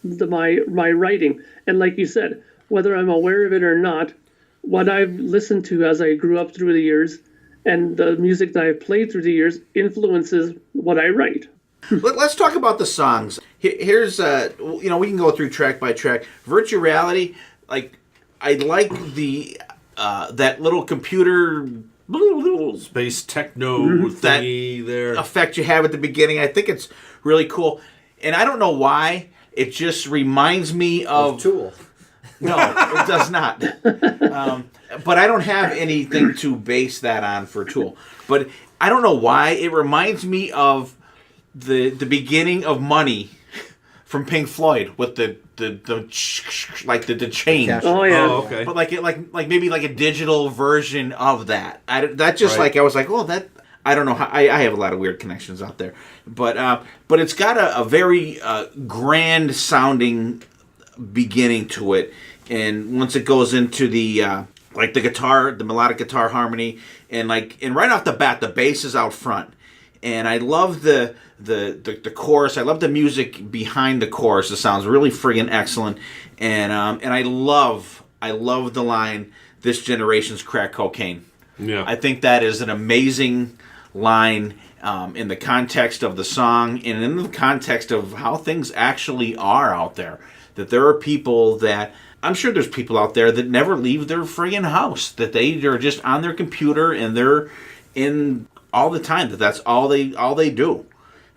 Speaker 5: my writing. And like you said, whether I'm aware of it or not, what I've listened to as I grew up through the years and the music that I've played through the years influences what I write.
Speaker 3: Let's talk about the songs. Here's we can go through track by track. Virtual Reality, like, I like the that little computer
Speaker 4: Space techno thingy there
Speaker 3: effect you have at the beginning. I think it's really cool, and I don't know why. It just reminds me of
Speaker 2: Tool.
Speaker 3: No, it does not. But I don't have anything to base that on for Tool. But I don't know why. It reminds me of the beginning of Money from Pink Floyd with the change.
Speaker 5: Oh yeah.
Speaker 4: Oh, okay.
Speaker 3: But like maybe like a digital version of that. I was like, oh, that, I don't know how, I have a lot of weird connections out there. But it's got a very grand sounding beginning to it, and once it goes into the like the guitar, the melodic guitar harmony, and right off the bat, the bass is out front, and I love the chorus. I love the music behind the chorus. It sounds really friggin' excellent, and I love the line, "This generation's crack cocaine."
Speaker 4: Yeah,
Speaker 3: I think that is an amazing line in the context of the song and in the context of how things actually are out there. That there are people that, I'm sure there's people out there that never leave their friggin' house. That they are just on their computer and they're in all the time. That's all they do.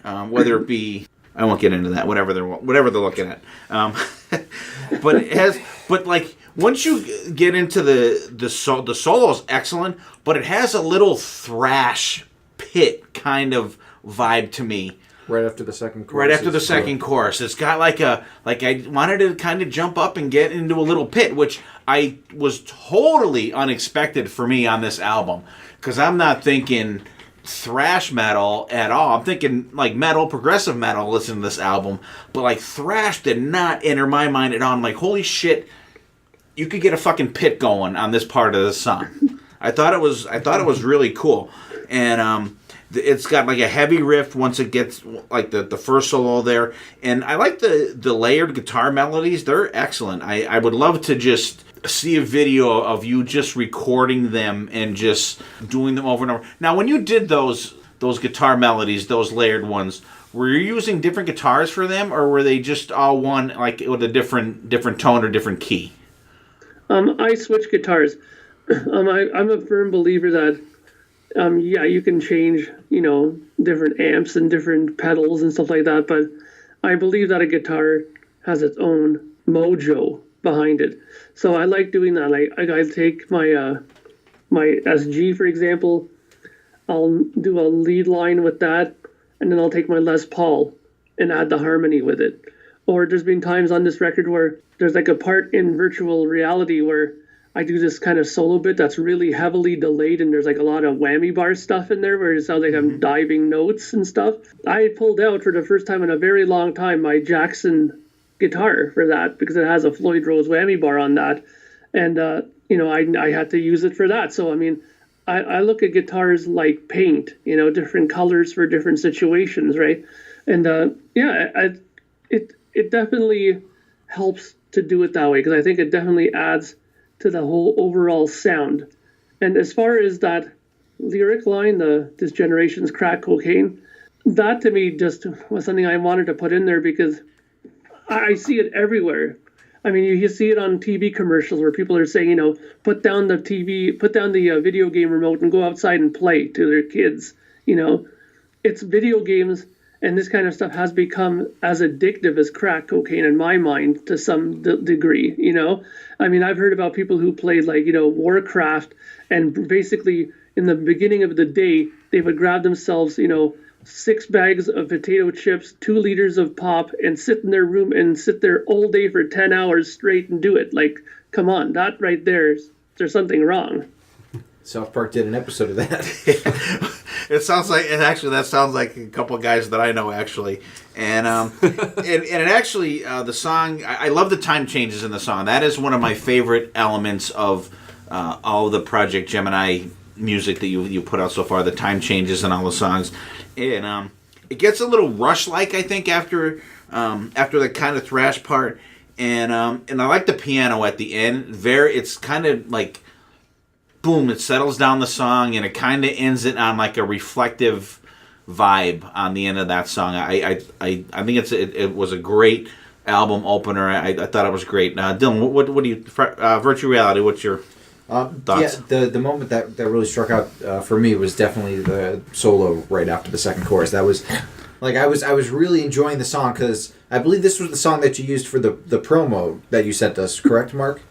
Speaker 3: Whether it be, I won't get into that. Whatever they're looking at. But like once you get into the solo's excellent, but it has a little thrash pit kind of vibe to me.
Speaker 2: Right after the second chorus.
Speaker 3: Right after the second chorus. It's got I wanted to kind of jump up and get into a little pit, which I was totally unexpected for me on this album. Because I'm not thinking thrash metal at all. I'm thinking like metal, progressive metal, listening to this album. But like thrash did not enter my mind at all. I'm like, holy shit, you could get a fucking pit going on this part of the song. I thought it was really cool. And it's got like a heavy riff once it gets like the first solo there. And I like the layered guitar melodies. They're excellent. I would love to just see a video of you just recording them and just doing them over and over. Now, when you did those guitar melodies, those layered ones, were you using different guitars for them, or were they just all one, like with a different tone or different key?
Speaker 5: I switch guitars. I'm a firm believer that you can change, different amps and different pedals and stuff like that, but I believe that a guitar has its own mojo behind it. So I like doing that. I take my SG, for example. I'll do a lead line with that, and then I'll take my Les Paul and add the harmony with it. Or there's been times on this record where there's like a part in virtual reality where I do this kind of solo bit that's really heavily delayed, and there's like a lot of whammy bar stuff in there where it sounds like I'm diving notes and stuff. I pulled out for the first time in a very long time my Jackson guitar for that because it has a Floyd Rose whammy bar on that, and I had to use it for that. So I mean, I look at guitars like paint, different colors for different situations, right? And it definitely helps to do it that way because I think it definitely adds to the whole overall sound. And as far as that lyric line, this generation's crack cocaine, that to me just was something I wanted to put in there because I see it everywhere. I mean, you see it on TV commercials where people are saying, put down the TV, put down the video game remote and go outside and play to their kids. It's video games, and this kind of stuff has become as addictive as crack cocaine in my mind to some degree, I mean, I've heard about people who played like, Warcraft, and basically in the beginning of the day, they would grab themselves, 6 bags of potato chips, 2 liters of pop, and sit in their room and sit there all day for 10 hours straight and do it. Like, come on, that right there's something wrong.
Speaker 2: South Park did an episode of that.
Speaker 3: That sounds like a couple of guys that I know actually, and it actually the song. I love the time changes in the song. That is one of my favorite elements of all of the Projekt Gemineye music that you put out so far. The time changes in all the songs, and it gets a little Rush-like, I think, after the kind of thrash part, and I like the piano at the end. It's kind of like, boom, it settles down the song, and it kind of ends it on like a reflective vibe on the end of that song. I think it was a great album opener. I thought it was great. Dylan, what do you Virtual Reality? What's your thoughts?
Speaker 2: Yeah, the moment that really struck out for me was definitely the solo right after the second chorus. That was like I was really enjoying the song because I believe this was the song that you used for the promo that you sent us. Correct, Mark?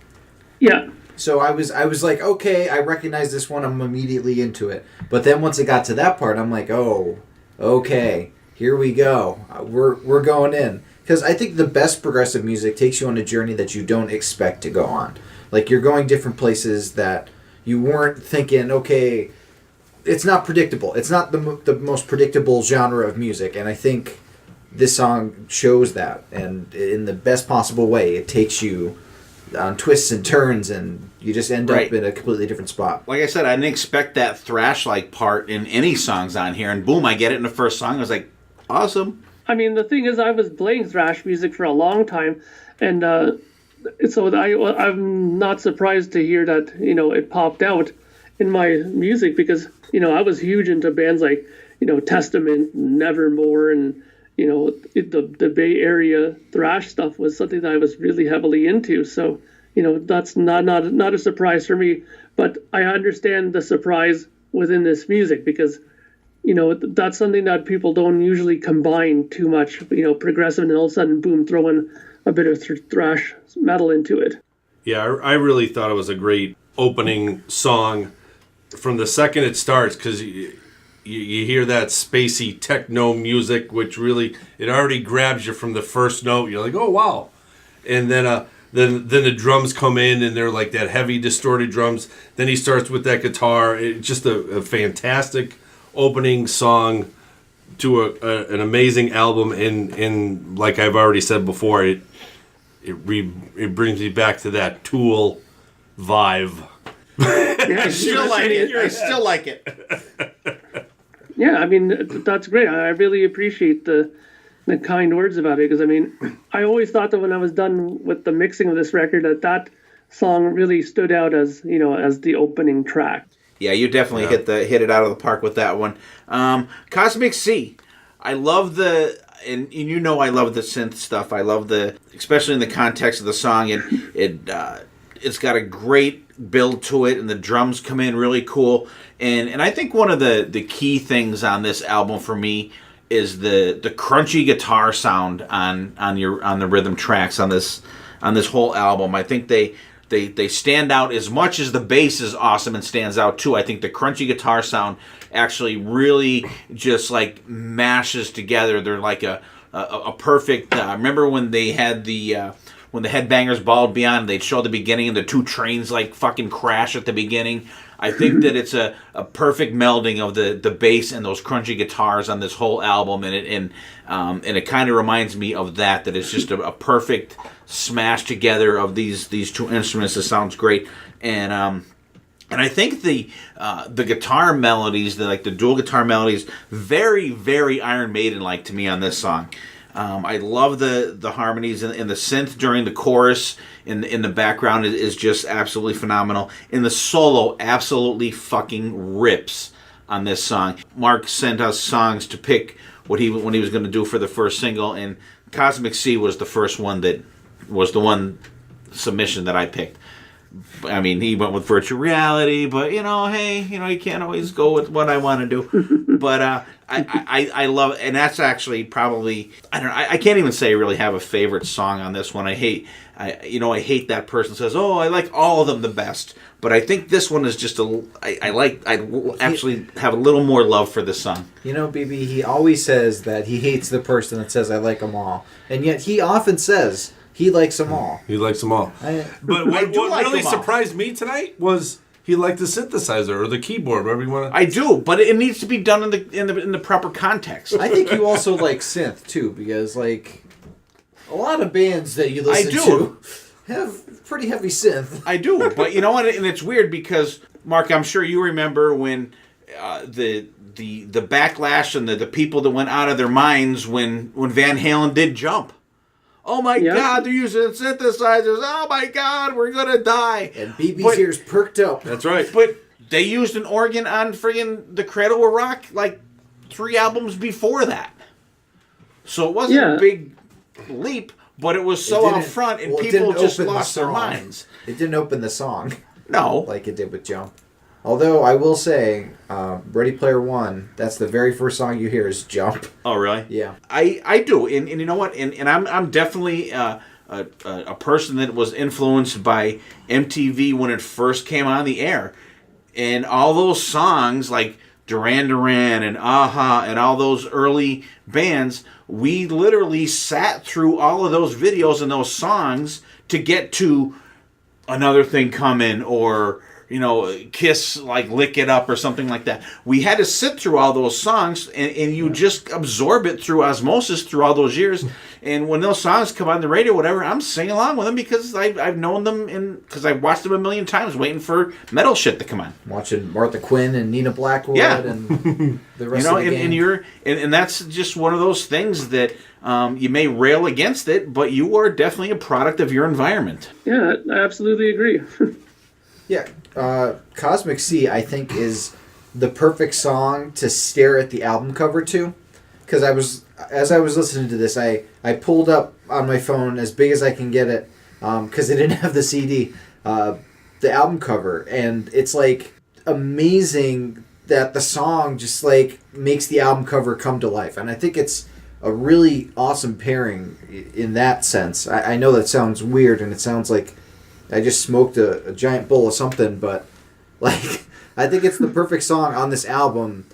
Speaker 5: Yeah.
Speaker 2: So I was like, okay, I recognize this one. I'm immediately into it. But then once it got to that part, I'm like, oh, okay, here we go. We're going in. Because I think the best progressive music takes you on a journey that you don't expect to go on. Like, you're going different places that you weren't thinking, okay, it's not predictable. It's not the most predictable genre of music. And I think this song shows that. And in the best possible way, it takes you on twists and turns, and you just end up in a completely different spot.
Speaker 3: Like I said, I didn't expect that thrash-like part in any songs on here, and boom, I get it in the first song. I was like, awesome.
Speaker 5: I mean, the thing is, I was playing thrash music for a long time, and so I'm not surprised to hear that, it popped out in my music because, I was huge into bands like, Testament, Nevermore, and, the Bay Area thrash stuff was something that I was really heavily into. So, that's not a surprise for me. But I understand the surprise within this music because, that's something that people don't usually combine too much, progressive, and all of a sudden, boom, throwing a bit of thrash metal into it.
Speaker 4: Yeah, I really thought it was a great opening song from the second it starts because you hear that spacey techno music, which really, it already grabs you from the first note. You're like, oh, wow. And then the drums come in, and they're like that heavy distorted drums. Then he starts with that guitar. It's just a fantastic opening song to an amazing album. And like I've already said before, it brings me back to that Tool vibe.
Speaker 3: I still like it.
Speaker 5: Yeah, I mean, that's great. I really appreciate the kind words about it, because I mean, I always thought that when I was done with the mixing of this record, that song really stood out as, you know, as the opening track.
Speaker 3: Yeah, you definitely hit it out of the park with that one. Cosmic Sea. I love and you know I love the synth stuff. I love especially in the context of the song, it's got a great build to it, and the drums come in really cool. And I think one of the key things on this album for me is the crunchy guitar sound on the rhythm tracks on this whole album. I think they stand out as much as the bass is awesome and stands out too. I think the crunchy guitar sound actually really just like mashes together. They're like a perfect. Remember when they had when the Headbangers Balled Beyond, they'd show the beginning and the two trains like fucking crash at the beginning. I think that it's a perfect melding of the bass and those crunchy guitars on this whole album, and it kind of reminds me of that it's just a perfect smash together of these two instruments. It sounds great, and I think the guitar melodies, the dual guitar melodies, very, very Iron Maiden like to me on this song. I love the harmonies and the synth during the chorus in the background is just absolutely phenomenal. And the solo absolutely fucking rips on this song. Mark sent us songs to pick when he was going to do for the first single, and Cosmic Sea was the first one that was the one submission that I picked. I mean, he went with Virtual Reality, but hey, you can't always go with what I want to do. But I love it, and that's actually probably, I don't know, I can't even say I really have a favorite song on this one. I hate that person says, oh, I like all of them the best, but I think this one is just I actually have a little more love for this song.
Speaker 6: BB, he always says that he hates the person that says I like them all, and yet he often says he likes them all.
Speaker 4: He likes them all. But what really surprised me tonight was he liked the synthesizer or the keyboard, whatever you want to.
Speaker 3: I do, but it needs to be done in the proper context.
Speaker 6: I think you also like synth too, because like a lot of bands that you listen to have pretty heavy synth.
Speaker 3: I do, but you know what? And it's weird because Mark, I'm sure you remember when the backlash and the people that went out of their minds when Van Halen did Jump. Oh my God, they're using synthesizers. Oh my God, we're going to die.
Speaker 6: And BB's ears perked up.
Speaker 4: That's right.
Speaker 3: But they used an organ on friggin' The Cradle Will Rock like 3 albums before that. So it wasn't a big leap, but it was so out front and people just lost their minds.
Speaker 6: It didn't open the song.
Speaker 3: No.
Speaker 6: Like it did with Jump. Although I will say, Ready Player One, that's the very first song you hear is Jump.
Speaker 3: Oh, really?
Speaker 6: Yeah.
Speaker 3: I do, and you know what? And I'm definitely a person that was influenced by MTV when it first came on the air, and all those songs like Duran Duran and Aha and all those early bands. We literally sat through all of those videos and those songs to get to Another Thing Coming or Kiss, like Lick It Up or something like that. We had to sit through all those songs, and you just absorb it through osmosis through all those years. And when those songs come on the radio, whatever, I'm singing along with them because I've known them because I've watched them a million times, waiting for metal shit to come on.
Speaker 6: Watching Martha Quinn and Nina Blackwood and the rest of the gang.
Speaker 3: And that's just one of those things that you may rail against it, but you are definitely a product of your environment.
Speaker 5: Yeah, I absolutely agree.
Speaker 6: Yeah. Cosmic Sea, I think, is the perfect song to stare at the album cover to. Because as I was listening to this, I pulled up on my phone as big as I can get it, because it didn't have the CD, the album cover. And it's like amazing that the song just like makes the album cover come to life. And I think it's a really awesome pairing in that sense. I know that sounds weird, and it sounds like I just smoked a giant bowl of something, but like I think it's the perfect song on this album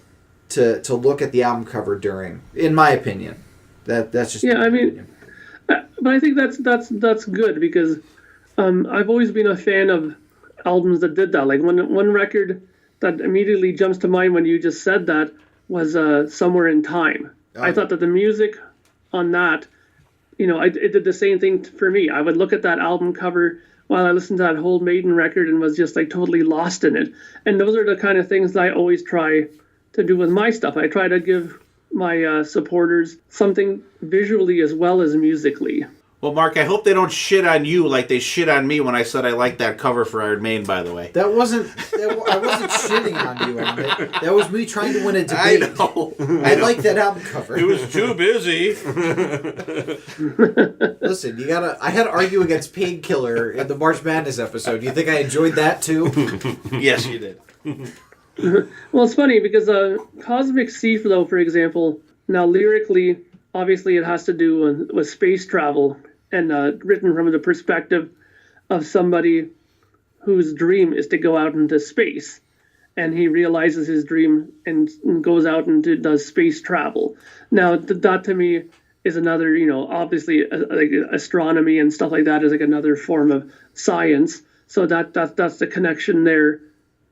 Speaker 6: to look at the album cover during, in my opinion. That's just
Speaker 5: Yeah, I mean, but I think that's good because I've always been a fan of albums that did that. Like one record that immediately jumps to mind when you just said that was Somewhere in Time.
Speaker 6: Oh.
Speaker 5: I thought that the music on that, it did the same thing for me. I would look at that album cover while I listened to that whole Maiden record and was just like totally lost in it. And those are the kind of things that I always try to do with my stuff. I try to give my supporters something visually as well as musically.
Speaker 3: Well, Mark, I hope they don't shit on you like they shit on me when I said I liked that cover for Iron Maiden, by the way.
Speaker 6: I wasn't shitting on you, Emmett. That was me trying to win a debate.
Speaker 3: I know.
Speaker 6: I like that album cover.
Speaker 3: It was too busy.
Speaker 6: Listen, I had to argue against Painkiller in the March Madness episode. You think I enjoyed that too?
Speaker 3: Yes, you did.
Speaker 5: Well, it's funny because Cosmic Sea, though, for example, now lyrically, obviously it has to do with space travel and written from the perspective of somebody whose dream is to go out into space. And he realizes his dream and goes out and does space travel. Now, that to me is another, obviously like astronomy and stuff like that is like another form of science. So that's the connection there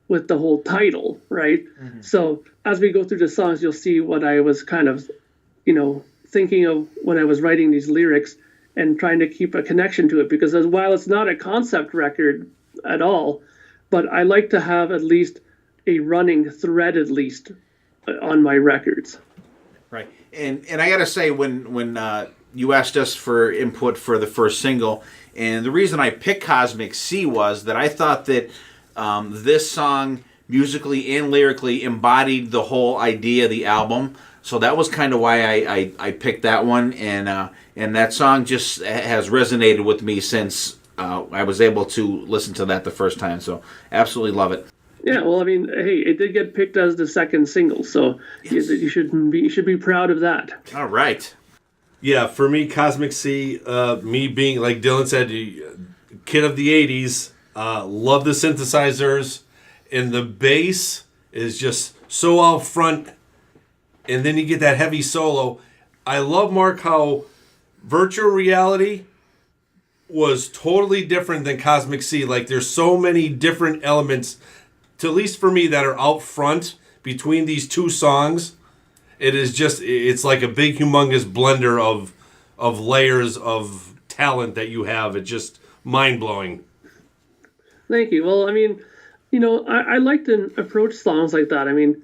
Speaker 5: with the whole title, right? Mm-hmm. So as we go through the songs, you'll see what I was kind of, thinking of when I was writing these lyrics and trying to keep a connection to it. Because while it's not a concept record at all, but I like to have at least a running thread, at least, on my records.
Speaker 3: Right. And I got to say, when you asked us for input for the first single, and the reason I picked Cosmic Sea was that I thought that this song, musically and lyrically, embodied the whole idea of the album. So that was kind of why I picked that one, and that song just has resonated with me since I was able to listen to that the first time. So absolutely love it.
Speaker 5: Yeah, well, I mean, hey, it did get picked as the second single, so yes. you should be proud of that.
Speaker 3: All right.
Speaker 4: Yeah, for me, Cosmic Sea, me being, like Dylan said, kid of the 80s, love the synthesizers, and the bass is just so out front, and then you get that heavy solo. I love, Mark, how Virtual Reality was totally different than Cosmic Sea. Like, there's so many different elements, at least for me, that are out front between these two songs. It's like a big, humongous blender of layers of talent that you have. It's just mind-blowing.
Speaker 5: Thank you. Well, I mean, I like to approach songs like that. I mean,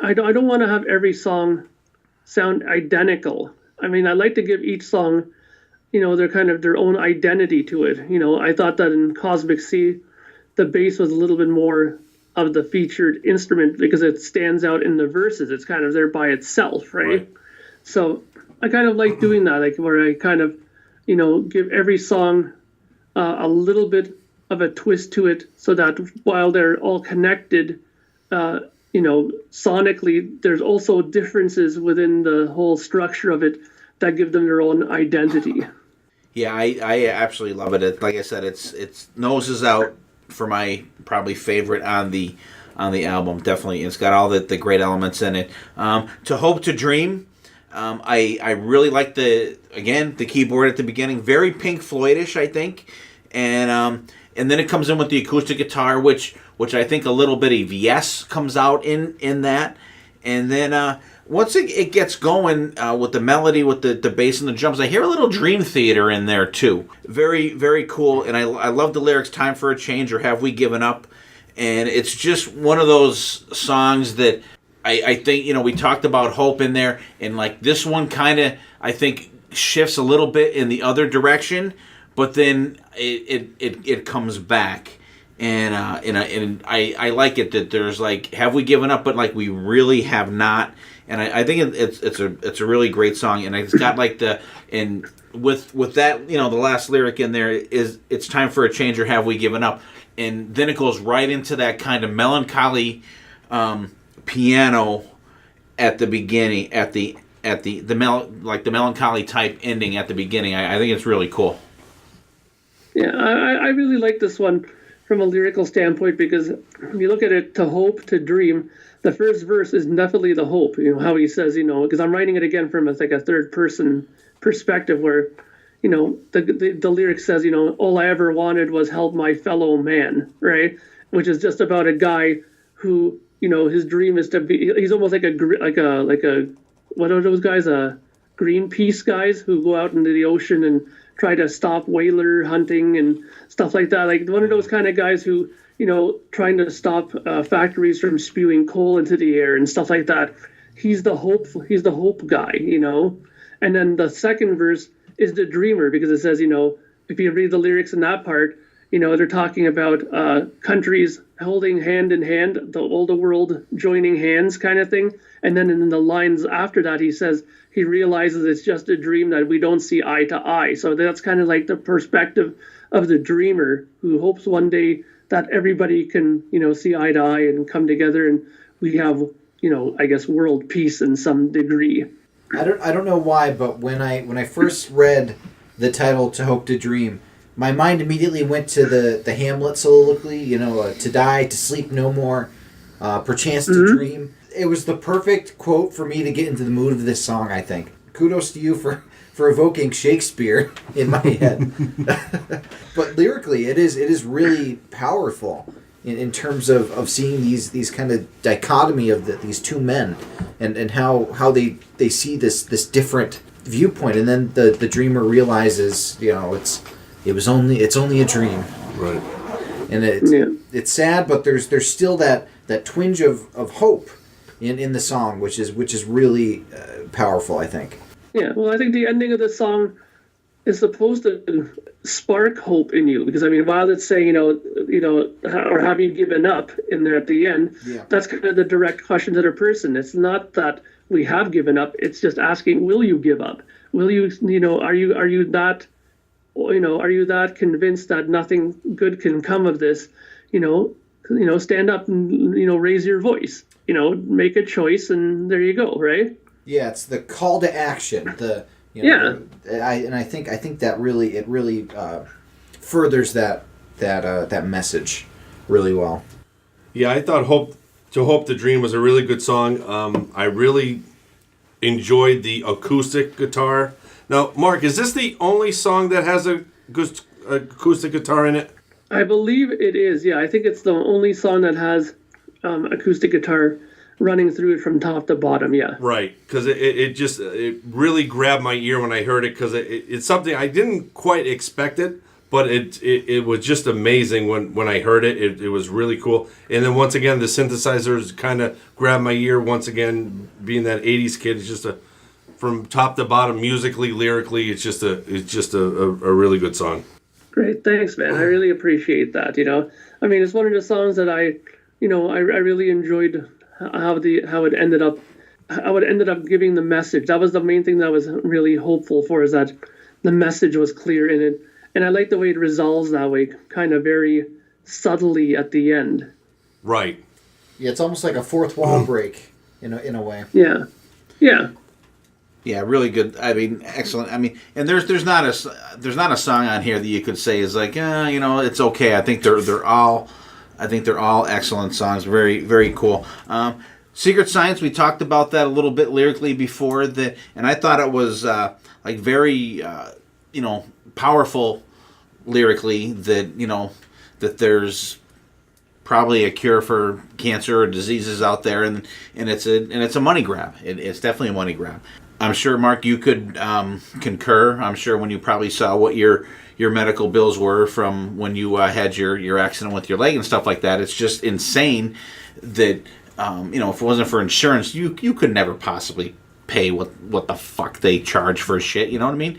Speaker 5: I don't want to have every song sound identical. I mean, I like to give each song, their kind of their own identity to it. I thought that in Cosmic Sea, the bass was a little bit more of the featured instrument because it stands out in the verses. It's kind of there by itself, right? So I kind of like doing that, like where I kind of, give every song a little bit of a twist to it so that while they're all connected, sonically, there's also differences within the whole structure of it that give them their own identity.
Speaker 3: Yeah, I absolutely love it. Like I said, it's noses out for my probably favorite on the album. Definitely, it's got all the great elements in it. To Hope to Dream, I really like the keyboard at the beginning, very Pink Floydish, I think, and then it comes in with the acoustic guitar, which I think a little bit of yes comes out in that, and then once it gets going with the melody, with the bass and the drums, I hear a little Dream Theater in there too. Very, very cool, and I love the lyrics, time for a change or have we given up? And it's just one of those songs that I think, we talked about hope in there, and like this one kind of, I think, shifts a little bit in the other direction, but then it comes back. And I like it that there's like, have we given up? But like we really have not. And I think it's a really great song. And it's got like with that, the last lyric in there is, it's time for a change or have we given up? And then it goes right into that kind of melancholy piano at the beginning, at the melancholy type ending at the beginning. I think it's really cool.
Speaker 5: Yeah, I really like this one from a lyrical standpoint, because if you look at it, to hope, to dream, the first verse is definitely the hope. How he says, because I'm writing it again from a third person perspective, where, the lyric says, all I ever wanted was help my fellow man, right? Which is just about a guy who, his dream is to be. He's almost like a what are those guys? Greenpeace guys who go out into the ocean and try to stop whaler hunting and stuff like that. Like one of those kind of guys who, trying to stop factories from spewing coal into the air and stuff like that. He's the hope guy, And then the second verse is the dreamer, because it says, if you read the lyrics in that part, they're talking about countries holding hand in hand, all the world joining hands kind of thing. And then in the lines after that, he says he realizes it's just a dream that we don't see eye to eye. So that's kind of like the perspective of the dreamer who hopes one day that everybody can, see eye to eye and come together, and we have, I guess, world peace in some degree.
Speaker 6: I don't know why, but when I first read the title "To Hope to Dream," my mind immediately went to the Hamlet soliloquy. To die, to sleep no more, perchance to dream. It was the perfect quote for me to get into the mood of this song, I think. Kudos to you for evoking Shakespeare in my head. But lyrically, it is really powerful in terms of seeing these kind of dichotomy of these two men and how they see this different viewpoint. And then the dreamer realizes, it's only a dream.
Speaker 4: Right.
Speaker 6: And it's sad, but there's still that twinge of hope in the song, which is really powerful, I think.
Speaker 5: Yeah, well, I think the ending of the song is supposed to spark hope in you, because while it's saying, or have you given up in there at the end, that's kind of the direct question to the person. It's not that we have given up; it's just asking, will you give up? Will you, are you that convinced that nothing good can come of this? Stand up and raise your voice. Make a choice, and there you go, right?
Speaker 6: Yeah, it's the call to action. I think that really furthers that message really well.
Speaker 4: Yeah, I thought "Hope to Dream" was a really good song. I really enjoyed the acoustic guitar. Now, Mark, is this the only song that has a acoustic guitar in it?
Speaker 5: I believe it is. Yeah, I think it's the only song that has acoustic guitar running through it from top to bottom. Yeah,
Speaker 4: right, because it really grabbed my ear when I heard it, because it's something I didn't quite expect it, but it was just amazing when I heard it. It was really cool. And then once again, the synthesizers kind of grabbed my ear once again. Being that 80s kid, it's just from top to bottom, musically, lyrically, it's just a really good song.
Speaker 5: Great, thanks, man. I really appreciate that. It's one of the songs that I really enjoyed how it ended up giving the message. That was the main thing that I was really hopeful for, is that the message was clear in it. And I like the way it resolves that way, kind of very subtly at the end.
Speaker 4: Right.
Speaker 6: Yeah, it's almost like a fourth wall break in a way.
Speaker 5: Yeah. Yeah.
Speaker 3: Yeah, really good. Excellent. And there's not a song on here that you could say is like, it's okay. I think they're all excellent songs. Very, very cool. Secret Science, we talked about that a little bit lyrically before, and I thought it was very powerful lyrically, that there's probably a cure for cancer or diseases out there, and it's a money grab. It's definitely a money grab. I'm sure, Mark, you could concur. I'm sure when you probably saw what your medical bills were from when you had your accident with your leg and stuff like that, it's just insane that if it wasn't for insurance, you could never possibly pay what the fuck they charge for shit. You know what I mean?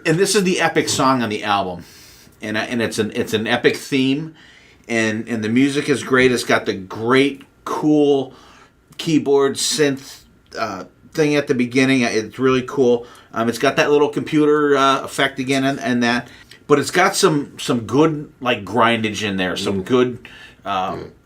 Speaker 3: And this is the epic song on the album, and it's an epic theme, and the music is great. It's got the great cool keyboard synth thing at the beginning. It's really cool. It's got that little computer effect again, and that, but it's got some good grindage in there, some good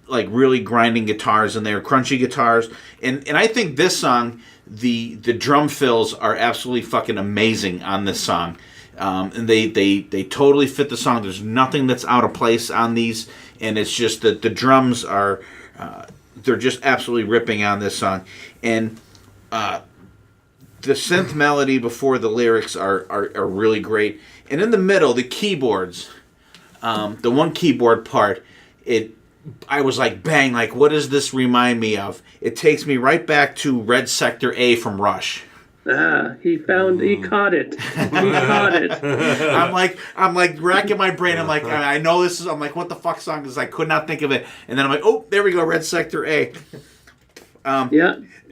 Speaker 3: really grinding guitars in there, crunchy guitars, and I think this song, the drum fills are absolutely fucking amazing on this song. And they totally fit the song. There's nothing that's out of place on these, and it's just that the drums are they're just absolutely ripping on this song. And the synth melody before the lyrics are really great. And in the middle, the keyboards, the one keyboard part, I was like, bang, like, what does this remind me of? It takes me right back to Red Sector A from Rush.
Speaker 5: He caught it. He caught it.
Speaker 3: I'm like racking my brain. I'm like, I know this is, I'm like, what the fuck song is this? I could not think of it. And then I'm like, oh, there we go, Red Sector A.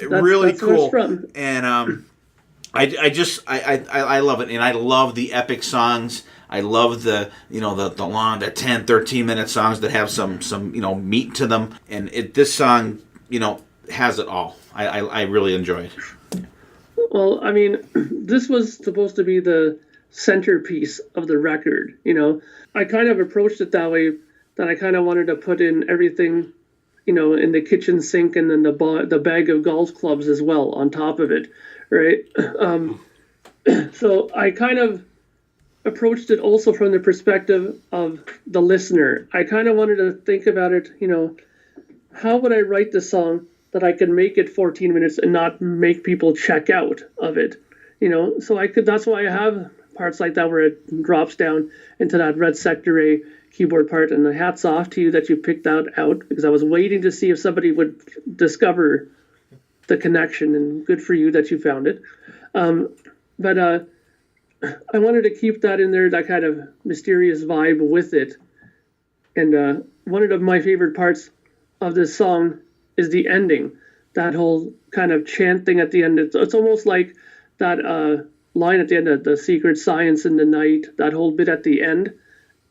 Speaker 3: Really cool. And I love it. And I love the epic songs. I love the long, the 10, 13-minute songs that have some meat to them. And this song, has it all. I really enjoy it.
Speaker 5: Well, I mean, this was supposed to be the centerpiece of the record, I kind of approached it that way, that I kind of wanted to put in everything, in the kitchen sink, and then the bag of golf clubs as well on top of it, right? So I kind of approached it also from the perspective of the listener. I kind of wanted to think about it, how would I write the song that I could make it 14 minutes and not make people check out of it, so that's why I have parts like that where it drops down into that Red Sector A keyboard part. And the hats off to you that you picked that out, because I was waiting to see if somebody would discover the connection, and good for you that you found it. But I wanted to keep that in there, that kind of mysterious vibe with it. And one of my favorite parts of this song is the ending, that whole kind of chant thing at the end. It's almost like that line at the end of the secret science in the night, that whole bit at the end.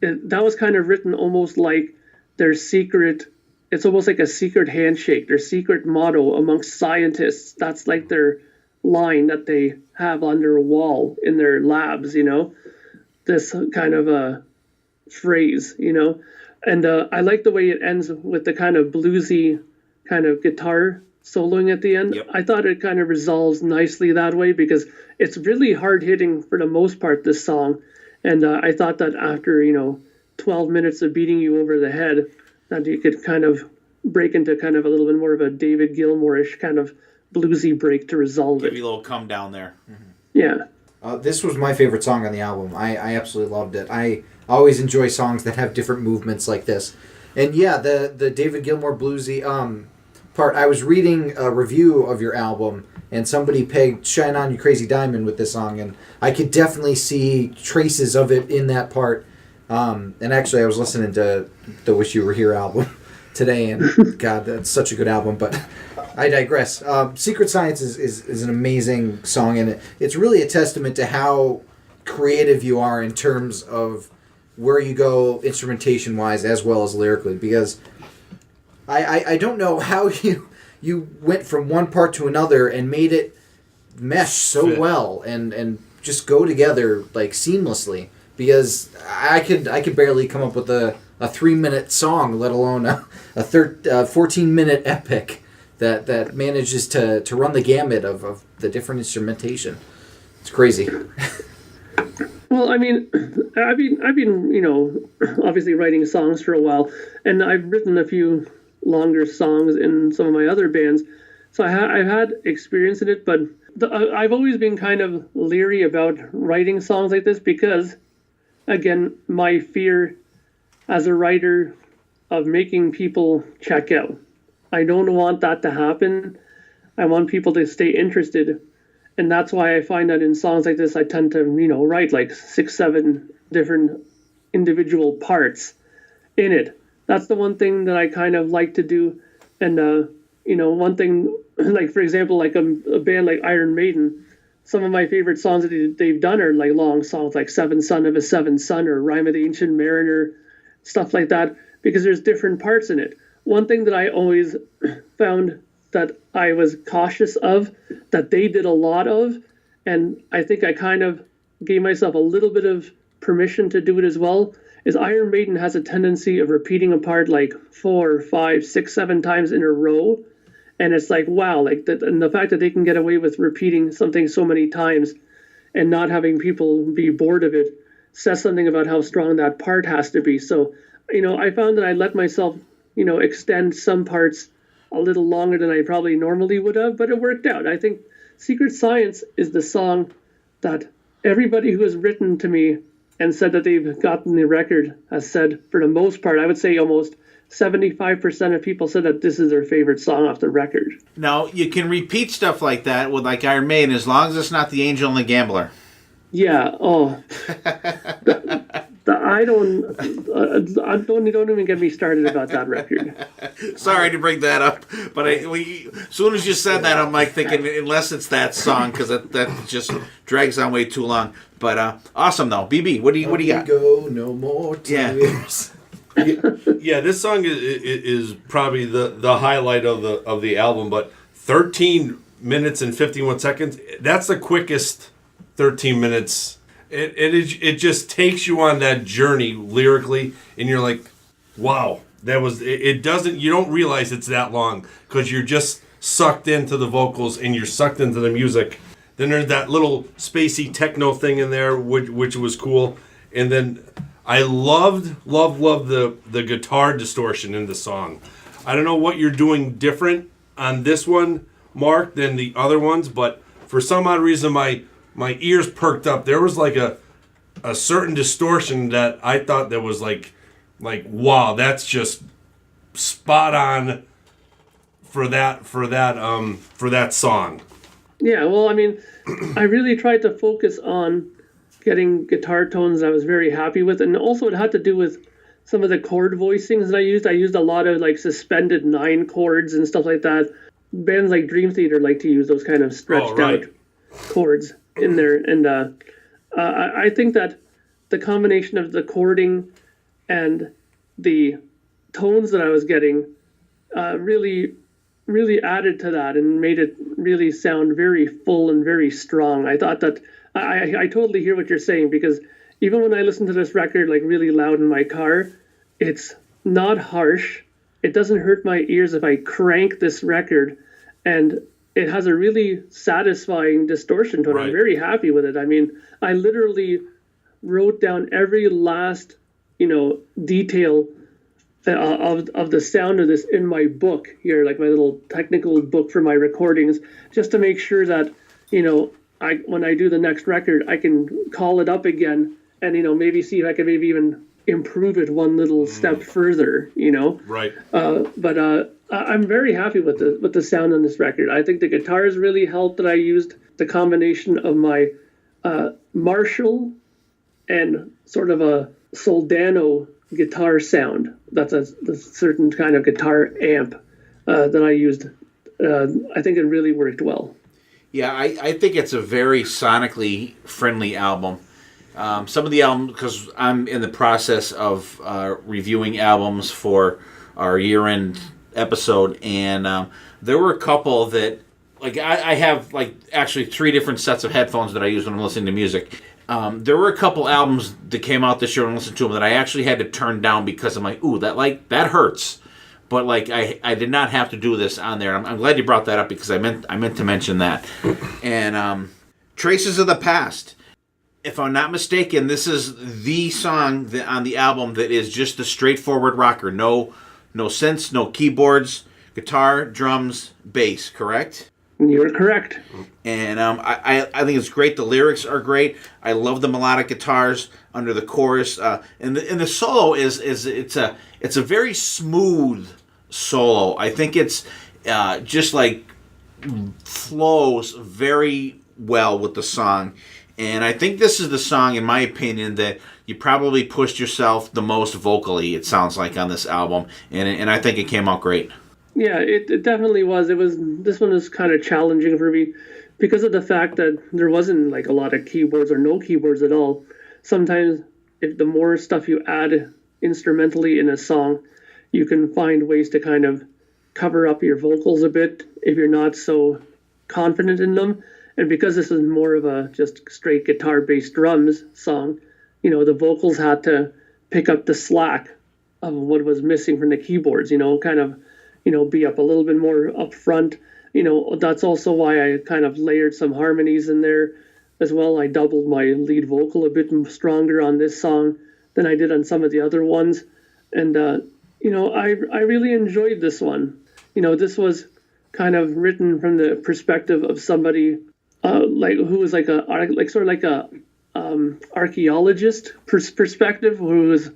Speaker 5: That was kind of written almost like their secret, it's almost like a secret handshake, their secret motto amongst scientists. That's like their line that they have on their wall in their labs, this kind of a phrase, and I like the way it ends with the kind of bluesy kind of guitar soloing at the end.
Speaker 3: Yep.
Speaker 5: I thought it kind of resolves nicely that way, because it's really hard hitting for the most part, this song. And I thought that after, 12 minutes of beating you over the head, that you could kind of break into kind of a little bit more of a David Gilmour-ish kind of bluesy break to resolve it.
Speaker 3: Give you a little come down there.
Speaker 5: Mm-hmm. Yeah.
Speaker 6: This was my favorite song on the album. I absolutely loved it. I always enjoy songs that have different movements like this. And yeah, the David Gilmour bluesy part, I was reading a review of your album, and somebody pegged Shine On You Crazy Diamond with this song, and I could definitely see traces of it in that part. And actually, I was listening to the Wish You Were Here album today, and God, that's such a good album, but I digress. Secret Science is an amazing song, and it's really a testament to how creative you are in terms of where you go instrumentation-wise as well as lyrically, because I don't know how you went from one part to another and made it mesh so well and just go together like seamlessly, because I could barely come up with a 3-minute song, let alone a 14-minute epic that manages to run the gamut of the different instrumentation. It's crazy.
Speaker 5: Well, I've been obviously writing songs for a while, and I've written a few longer songs in some of my other bands, so I've had experience in it, but I've always been kind of leery about writing songs like this, because again, my fear as a writer of making people check out. I don't want that to happen. I want people to stay interested, and that's why I find that in songs like this I tend to write like 6-7 different individual parts in it. That's the one thing that I kind of like to do. And, one thing, like, for example, like a band like Iron Maiden, some of my favorite songs that they've done are like long songs like Seventh Son of a Seventh Son or Rhyme of the Ancient Mariner, stuff like that, because there's different parts in it. One thing that I always found that I was cautious of, that they did a lot of, and I think I kind of gave myself a little bit of permission to do it as well, is Iron Maiden has a tendency of repeating a part like 4, 5, 6, 7 times in a row. And it's like, wow, like and the fact that they can get away with repeating something so many times and not having people be bored of it says something about how strong that part has to be. So, I found that I let myself, extend some parts a little longer than I probably normally would have, but it worked out. I think Secret Science is the song that everybody who has written to me and said that they've gotten the record has said, for the most part, I would say almost 75% of people said that this is their favorite song off the record.
Speaker 3: Now, you can repeat stuff like that with like Iron Maiden as long as it's not The Angel and the Gambler.
Speaker 5: Yeah. Oh, I don't even get me started about that record.
Speaker 3: Sorry to bring that up, but as soon as you said that, I'm like thinking unless it's that song because that just drags on way too long. But awesome though, BB, what do you got?
Speaker 6: Go no more tears.
Speaker 4: Yeah, this song is probably the highlight of the album. But 13 minutes and 51 seconds. That's the quickest 13 minutes. It just takes you on that journey lyrically, and you're like, wow, that was. It doesn't. You don't realize it's that long because you're just sucked into the vocals and you're sucked into the music. Then there's that little spacey techno thing in there, which was cool, and then I loved the guitar distortion in the song. I don't know what you're doing different on this one, Mark, than the other ones, but for some odd reason my ears perked up. There was like a certain distortion that I thought that was like wow, that's just spot on for that song.
Speaker 5: Yeah, well, I mean, I really tried to focus on getting guitar tones that I was very happy with, and also it had to do with some of the chord voicings that I used. I used a lot of like suspended 9 chords and stuff like that. Bands like Dream Theater like to use those kind of stretched out chords in there, and I think that the combination of the chording and the tones that I was getting really added to that and made it really sound very full and very strong. I thought that I totally hear what you're saying, because even when I listen to this record like really loud in my car, it's not harsh. It doesn't hurt my ears if I crank this record, and it has a really satisfying distortion to it. Right. I'm very happy with it. I mean, I literally wrote down every last, detail of the sound of this in my book here, like my little technical book for my recordings, just to make sure that, when I do the next record, I can call it up again and, maybe see if I can maybe even improve it one little step further, Right. But I'm very happy with the sound on this record. I think the guitars really helped that I used the combination of my Marshall and sort of a Soldano guitar sound. That's a certain kind of guitar amp that I used. I think it really worked well.
Speaker 3: Yeah, I think it's a very sonically friendly album. Some of the albums, because I'm in the process of reviewing albums for our year-end episode, and there were a couple that, like, I have, like, actually 3 different sets of headphones that I use when I'm listening to music. There were a couple albums that came out this year and I listened to them that I actually had to turn down because I'm like, ooh, that hurts. But like I did not have to do this on there. I'm glad you brought that up because I meant to mention that. And Traces of the Past. If I'm not mistaken, this is the song on the album that is just a straightforward rocker. No synths, no keyboards, guitar, drums, bass. Correct?
Speaker 5: You're correct.
Speaker 3: And I think it's great. The lyrics are great. I love the melodic guitars under the chorus. And the solo is it's a very smooth solo. I think it's just like flows very well with the song. And I think this is the song, in my opinion, that you probably pushed yourself the most vocally, it sounds like, on this album. And I think it came out great.
Speaker 5: Yeah, it definitely was. This one was kind of challenging for me because of the fact that there wasn't like a lot of keyboards or no keyboards at all. Sometimes if the more stuff you add instrumentally in a song, you can find ways to kind of cover up your vocals a bit if you're not so confident in them. And because this is more of a just straight guitar-based drums song, the vocals had to pick up the slack of what was missing from the keyboards, kind of be up a little bit more up front. That's also why I kind of layered some harmonies in there as well. I doubled my lead vocal a bit stronger on this song than I did on some of the other ones. And, I really enjoyed this one. This was kind of written from the perspective of somebody who was like a archaeologist perspective, who was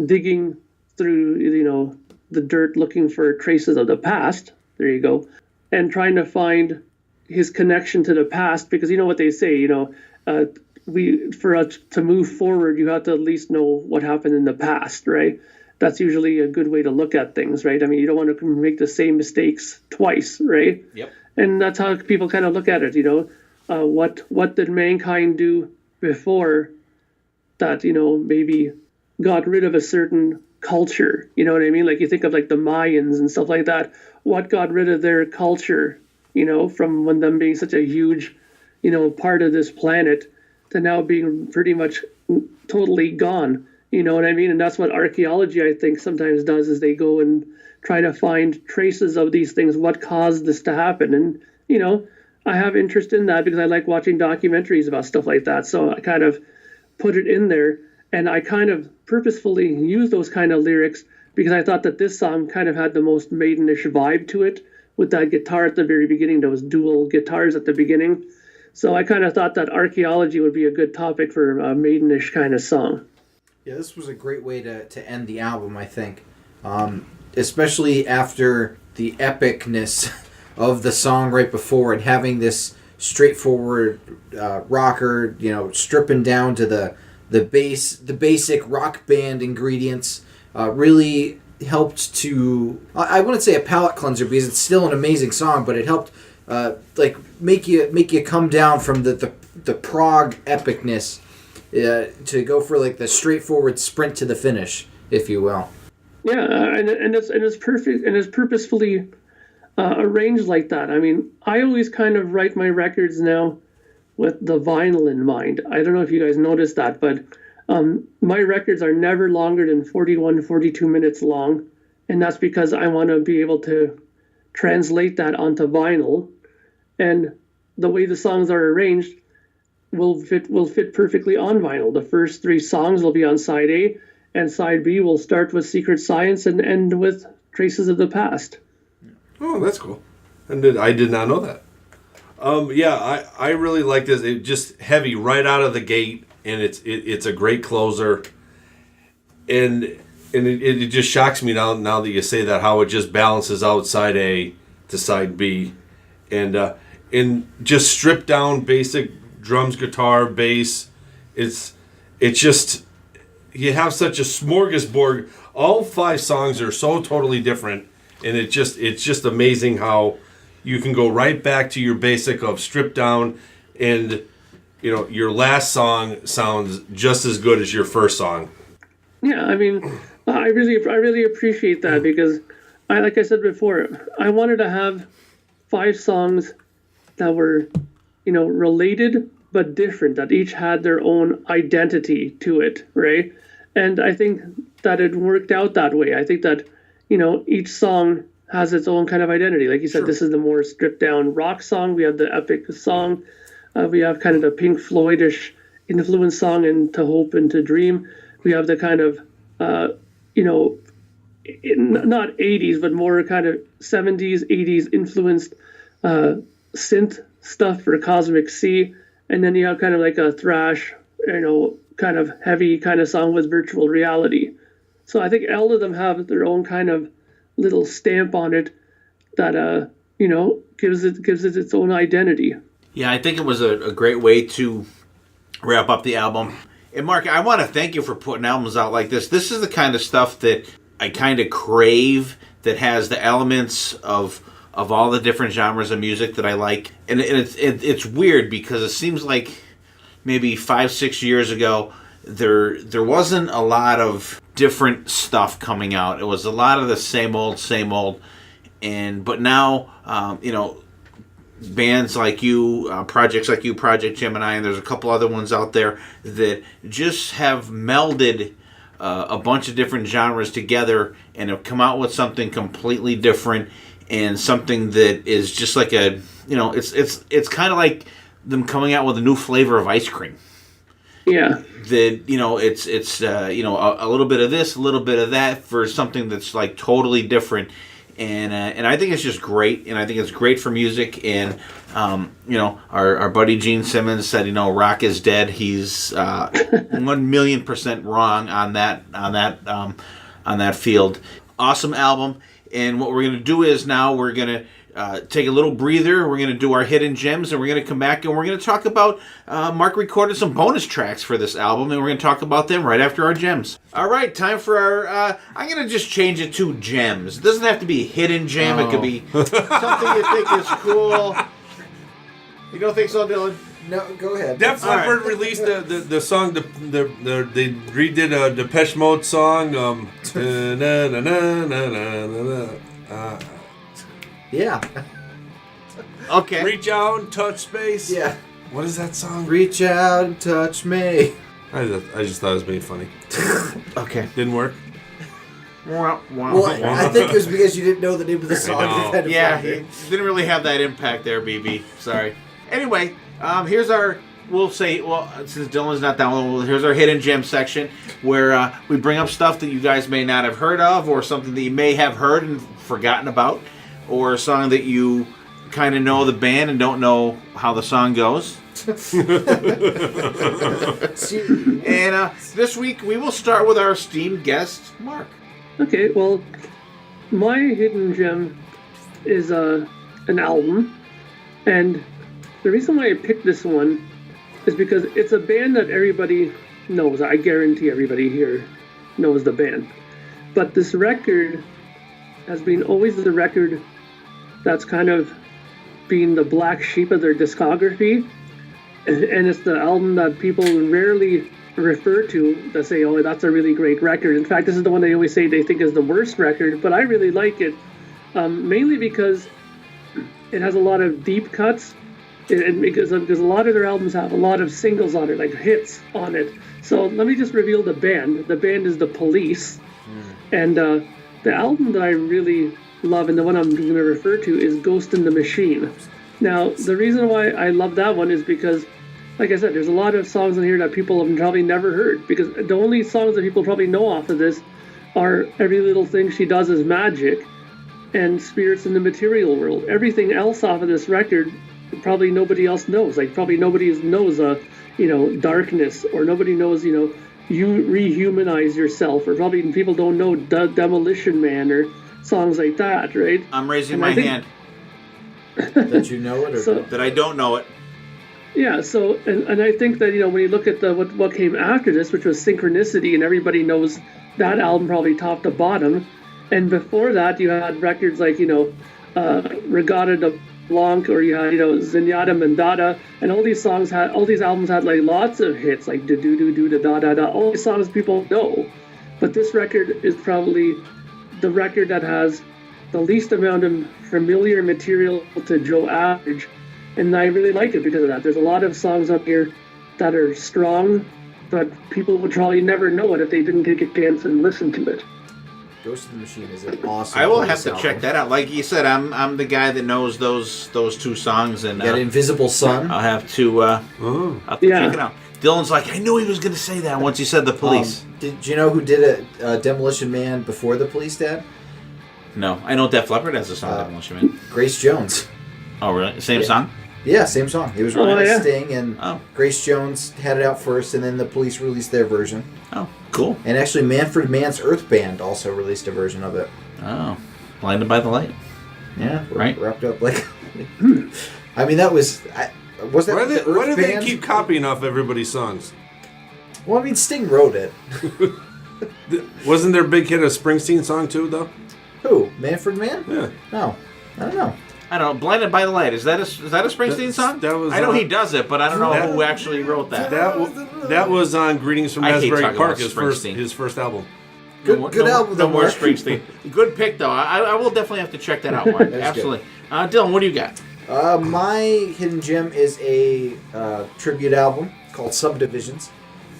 Speaker 5: digging through, the dirt looking for traces of the past. There you go. And trying to find his connection to the past, because you know what they say, for us to move forward, you have to at least know what happened in the past, right? That's usually a good way to look at things, right? I mean, you don't want to make the same mistakes twice, right?
Speaker 3: Yep.
Speaker 5: And that's how people kind of look at it, what did mankind do before that, maybe got rid of a certain culture, you know what I mean? Like you think of like the Mayans and stuff like that. What got rid of their culture, from when them being such a huge, part of this planet to now being pretty much totally gone, you know what I mean? And that's what archaeology, I think, sometimes does, is they go and try to find traces of these things, what caused this to happen. And, I have interest in that because I like watching documentaries about stuff like that. So I kind of put it in there, and I kind of purposefully use those kind of lyrics because I thought that this song kind of had the most maidenish vibe to it, with that guitar at the very beginning, those dual guitars at the beginning. So I kind of thought that archaeology would be a good topic for a maidenish kind of song.
Speaker 6: Yeah, this was a great way to end the album, I think. Especially after the epicness of the song right before, and having this straightforward rocker, stripping down to the basic rock band ingredients, really helped to, I wouldn't say a palate cleanser because it's still an amazing song, but it helped make you come down from the prog epicness to go for like the straightforward sprint to the finish, if you will.
Speaker 5: Yeah, and it's perfect, and it's purposefully arranged like that. I mean, I always kind of write my records now with the vinyl in mind. I don't know if you guys noticed that, but my records are never longer than 41, 42 minutes long, and that's because I want to be able to translate that onto vinyl, and the way the songs are arranged will fit perfectly on vinyl. The first 3 songs will be on side A, and side B will start with Secret Science and end with Traces of the Past.
Speaker 4: Oh, that's cool. And I did not know that. I really like this. It just heavy right out of the gate, and it's a great closer. And it just shocks me now that you say that, how it just balances out side A to side B, and just stripped down basic drums, guitar, bass. It's just, you have such a smorgasbord. All 5 songs are so totally different, and it's just amazing how you can go right back to your basic of stripped down, and your last song sounds just as good as your first song.
Speaker 5: Yeah, I mean, I really appreciate that, because like I said before, I wanted to have 5 songs that were, related but different, that each had their own identity to it, right? And I think that it worked out that way. I think that, each song has its own kind of identity. Like you said, This is the more stripped down rock song. We have the epic song. We have kind of the Pink Floydish influence song in To Hope and To Dream. We have the kind of, not 80s, but more kind of 70s, 80s influenced synth stuff for Cosmic Sea. And then you have kind of like a thrash, kind of heavy kind of song with Virtual Reality. So I think all of them have their own kind of little stamp on it that, gives it its own identity.
Speaker 3: Yeah, I think it was a great way to wrap up the album. And Mark, I want to thank you for putting albums out like this. This is the kind of stuff that I kind of crave, that has the elements of all the different genres of music that I like. And it's weird because it seems like maybe 5-6 years ago, there wasn't a lot of different stuff coming out. It was a lot of the same old. But now, bands like you, projects like you, Projekt Gemineye, and there's a couple other ones out there that just have melded a bunch of different genres together and have come out with something completely different, and something that is just like it's kind of like them coming out with a new flavor of ice cream.
Speaker 5: Yeah.
Speaker 3: That, it's a little bit of this, a little bit of that for something that's like totally different. And I think it's just great, and I think it's great for music. And our buddy Gene Simmons said, rock is dead. He's 1,000,000% wrong on that field. Awesome album. And what we're gonna do is now we're gonna take a little breather. We're gonna do our hidden gems, and we're gonna come back and we're gonna talk about Mark recorded some bonus tracks for this album, and we're gonna talk about them right after our gems. All right, time for our. I'm gonna just change it to gems. It doesn't have to be a hidden gem. It could be something you think is cool. You don't think so, Dylan?
Speaker 6: No, go ahead.
Speaker 4: Def Leppard released the song. They redid a Depeche Mode song.
Speaker 6: Yeah.
Speaker 3: Okay.
Speaker 4: Reach out and touch space.
Speaker 6: Yeah.
Speaker 4: What is that song?
Speaker 6: Reach out and touch me.
Speaker 4: I just thought it was being funny.
Speaker 3: Okay.
Speaker 4: Didn't work.
Speaker 6: Well, I think it was because you didn't know the name of the song.
Speaker 3: Yeah, it didn't really have that impact there, BB. Sorry. Anyway, here's our. Since Dylan's not that one, here's our hidden gem section where we bring up stuff that you guys may not have heard of, or something that you may have heard and forgotten about, or a song that you kind of know the band and don't know how the song goes. And this week we will start with our esteemed guest, Mark.
Speaker 5: Okay, well, my hidden gem is an album, and the reason why I picked this one is because it's a band that everybody knows. I guarantee everybody here knows the band. But this record has been always the record that's kind of been the black sheep of their discography. And it's the album that people rarely refer to that say, oh, that's a really great record. In fact, this is the one they always say they think is the worst record, but I really like it, mainly because it has a lot of deep cuts. Because a lot of their albums have a lot of singles on it, like hits on it. So let me just reveal the band. The band is The Police. And the album that I really love, and the one I'm going to refer to, is Ghost in the Machine. Now, the reason why I love that one is because, like I said, there's a lot of songs in here that people have probably never heard. Because the only songs that people probably know off of this are Every Little Thing She Does Is Magic and Spirits in the Material World. Everything else off of this record probably nobody else knows. Like probably nobody knows Darkness, or nobody knows You Rehumanize Yourself, or probably people don't know Demolition Man or songs like that, right?
Speaker 3: I'm raising my hand.
Speaker 6: That you know it, or
Speaker 3: that I don't know it.
Speaker 5: Yeah, so and I think that when you look at what came after this, which was Synchronicity, and everybody knows that album probably top to bottom, and before that you had records like Regatta de Blanc, or you had Zenyatta Mandata, and all these albums had like lots of hits, like do do do do da da da, all these songs people know. But this record is probably the record that has the least amount of familiar material to Joe Average, and I really like it because of that. There's a lot of songs up here that are strong, but people would probably never know it if they didn't take a chance and listen to it.
Speaker 6: Ghost in the Machine is an awesome.
Speaker 3: I will have to
Speaker 6: album.
Speaker 3: check that out. Like you said, I'm the guy that knows those two songs, and
Speaker 6: That Invisible Sun.
Speaker 3: I'll have to check it out. Dylan's like, I knew he was going to say that once he said The Police.
Speaker 6: Did you know who did a Demolition Man before The Police did?
Speaker 3: No, I know Def Leppard has a song Demolition Man.
Speaker 6: Grace Jones.
Speaker 3: Oh, really? Same song?
Speaker 6: Yeah, same song. It was written by Sting, and
Speaker 3: Oh.
Speaker 6: Grace Jones had it out first, and then The Police released their version.
Speaker 3: Oh, cool.
Speaker 6: And actually, Manfred Mann's Earth Band also released a version of it.
Speaker 3: Oh, Blinded by the Light.
Speaker 6: Yeah,
Speaker 3: Right.
Speaker 6: Wrapped up like. I mean, that was. Was that
Speaker 4: Why
Speaker 6: the Earth
Speaker 4: do they
Speaker 6: Band?
Speaker 4: keep copying off everybody's songs?
Speaker 6: Well, I mean, Sting wrote it.
Speaker 4: Wasn't their big hit a Springsteen song too, though?
Speaker 6: Who? Manfred Mann?
Speaker 4: Yeah.
Speaker 6: No, I don't know.
Speaker 3: I don't know. Blinded by the Light. Is that a Springsteen song?
Speaker 4: That was,
Speaker 3: I know he does it, but I don't know who actually wrote that.
Speaker 4: That was on Greetings from
Speaker 3: I hate
Speaker 4: Asbury
Speaker 3: talking
Speaker 4: Park,
Speaker 3: about
Speaker 4: his first album.
Speaker 6: Good album,
Speaker 3: No
Speaker 6: though,
Speaker 3: more
Speaker 6: Mark.
Speaker 3: Springsteen. Good pick, though. I will definitely have to check that out, Mark. Absolutely. Dylan, what do you got?
Speaker 6: My hidden gem is a tribute album called Subdivisions.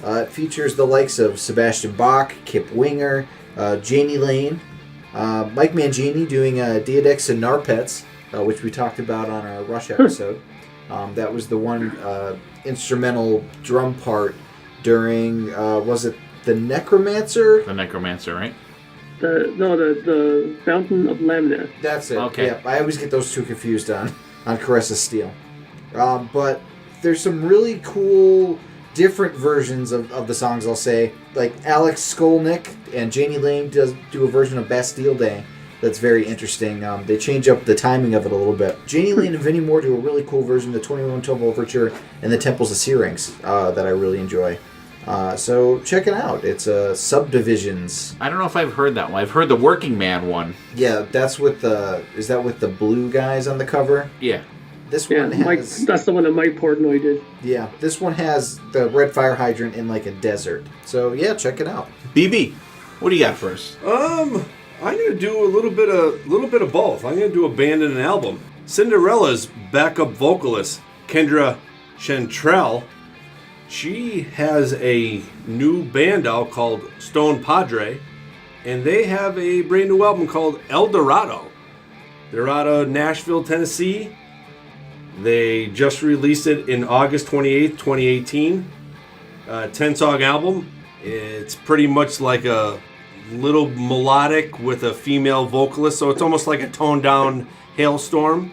Speaker 6: It features the likes of Sebastian Bach, Kip Winger, Janie Lane, Mike Mangini doing Deodex and Narpets, which we talked about on our Rush episode, That was the one instrumental drum part during, was it the Necromancer?
Speaker 3: The Necromancer, right?
Speaker 5: The Fountain of Lamna.
Speaker 6: That's it.
Speaker 3: Okay.
Speaker 6: Yeah, I always get those two confused on Caress of Steel. But there's some really cool, different versions of the songs, I'll say. Like Alex Skolnick and Janie Lane do a version of Bastille Day that's very interesting. They change up the timing of it a little bit. Janie Lane and Vinnie Moore do a really cool version of the 2112 Overture and the Temples of Syrinx that I really enjoy. So check it out. It's Subdivisions.
Speaker 3: I don't know if I've heard that one. I've heard the Working Man one.
Speaker 6: Yeah, that's with is that with the blue guys on the cover?
Speaker 3: Yeah.
Speaker 6: This
Speaker 5: Yeah,
Speaker 6: one has...
Speaker 5: that's the one that Mike Portnoy did.
Speaker 6: Yeah, this one has the red fire hydrant in like a desert. So yeah, check it out.
Speaker 3: BB, what do you got for us?
Speaker 4: I'm gonna do a little bit of both. I'm gonna do a band and an album. Cinderella's backup vocalist, Kendra Chantrell, she has a new band out called Stone Padre, and they have a brand new album called El Dorado. They're out of Nashville, Tennessee. They just released it in August 28th, 2018. 10-song album. It's pretty much like a little melodic with a female vocalist, so it's almost like a toned-down Hailstorm.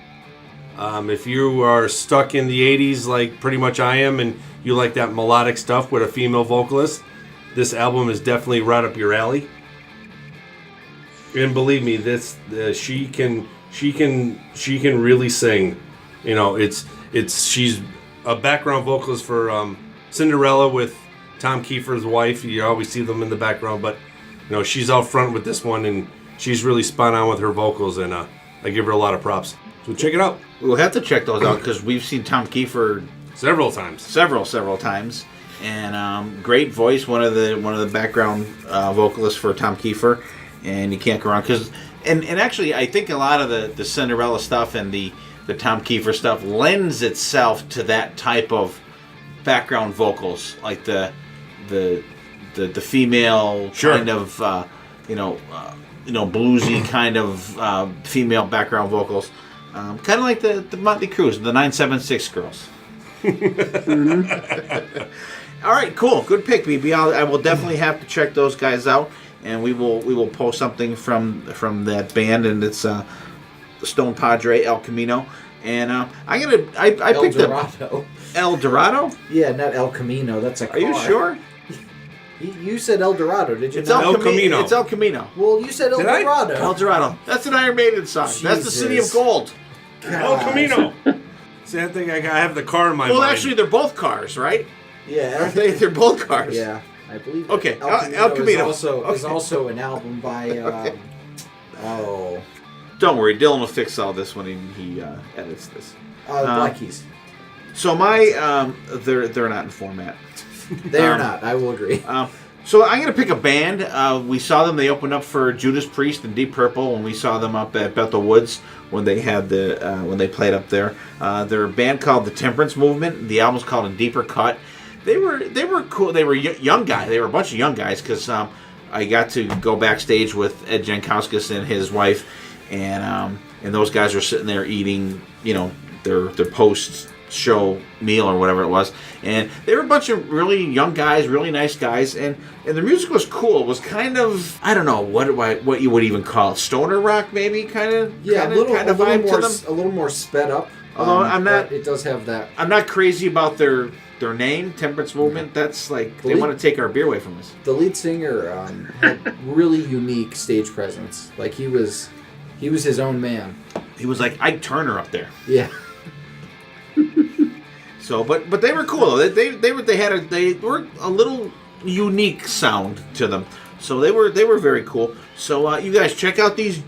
Speaker 4: If you are stuck in the 80s like pretty much I am, and you like that melodic stuff with a female vocalist, this album is definitely right up your alley. And believe me, she can really sing. You know, she's a background vocalist for Cinderella with Tom Kiefer's wife. You always see them in the background, but you know, she's out front with this one, and she's really spot on with her vocals, and I give her a lot of props. So check it out.
Speaker 3: We'll have to check those out because we've seen Tom Kiefer
Speaker 4: several times,
Speaker 3: several times, and great voice. One of the background vocalists for Tom Kiefer, and you can't go wrong because and actually I think a lot of the Cinderella stuff and the Tom Kiefer stuff lends itself to that type of background vocals, like the female kind of bluesy kind of female background vocals, kind of like the Motley Crue, the 976 girls. All right, cool, good pick, BB. I will definitely have to check those guys out, and we will post something from that band, and it's Stone Padre El Camino. And I picked
Speaker 6: Dorado.
Speaker 3: El Dorado.
Speaker 6: Yeah, not El Camino. That's a car.
Speaker 3: Are you sure?
Speaker 6: You said El Dorado, did you?
Speaker 3: It's
Speaker 6: not?
Speaker 3: El Camino. It's El Camino.
Speaker 6: Well, you said El Dorado.
Speaker 3: El Dorado. That's an Iron Maiden song.
Speaker 6: Jesus.
Speaker 3: That's the City of Gold.
Speaker 6: God.
Speaker 4: El Camino. See, I think I have the car in my mind.
Speaker 3: Well, actually, they're both cars, right?
Speaker 6: Yeah.
Speaker 3: They're both cars.
Speaker 6: Yeah, I believe.
Speaker 3: Okay,
Speaker 6: El Camino is also an album by.
Speaker 3: Don't worry, Dylan will fix all this when he edits this.
Speaker 6: Black Keys.
Speaker 3: So my they're not in format.
Speaker 6: They are not. I will agree.
Speaker 3: So I'm gonna pick a band. We saw them. They opened up for Judas Priest and Deep Purple when we saw them up at Bethel Woods when they had when they played up there. They're a band called the Temperance Movement. The album's called A Deeper Cut. They were cool. They were young guys. They were a bunch of young guys because I got to go backstage with Ed Jankowskis and his wife, and those guys were sitting there eating, their post-show meal or whatever it was, and they were a bunch of really young guys, really nice guys, and the music was cool. It was kind of, I don't know what you would even call it, stoner rock maybe, kind of
Speaker 6: a little more sped up.
Speaker 3: Although
Speaker 6: but it does have that.
Speaker 3: I'm not crazy about their name, Temperance Movement. That's like they want to take our beer away from us.
Speaker 6: The lead singer had really unique stage presence. Like he was his own man.
Speaker 3: He was like Ike Turner up there.
Speaker 6: Yeah.
Speaker 3: So, but they were cool. They were a little unique sound to them. So they were very cool. So you guys check out these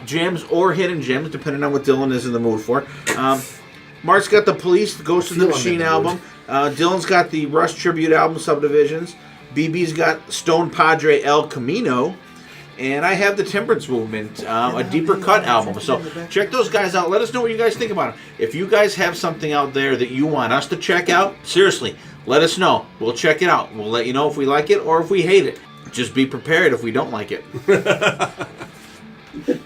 Speaker 3: gems or hidden gems, depending on what Dylan is in the mood for. Mark's got the Police, the Ghost of the Machine album. Dylan's got the Rush tribute album, Subdivisions. BB's got Stone Padre El Camino. And I have the Temperance Movement, A Deeper Cut album. So check those guys out. Let us know what you guys think about them. If you guys have something out there that you want us to check out, seriously, let us know. We'll check it out. We'll let you know if we like it or if we hate it. Just be prepared if we don't like it.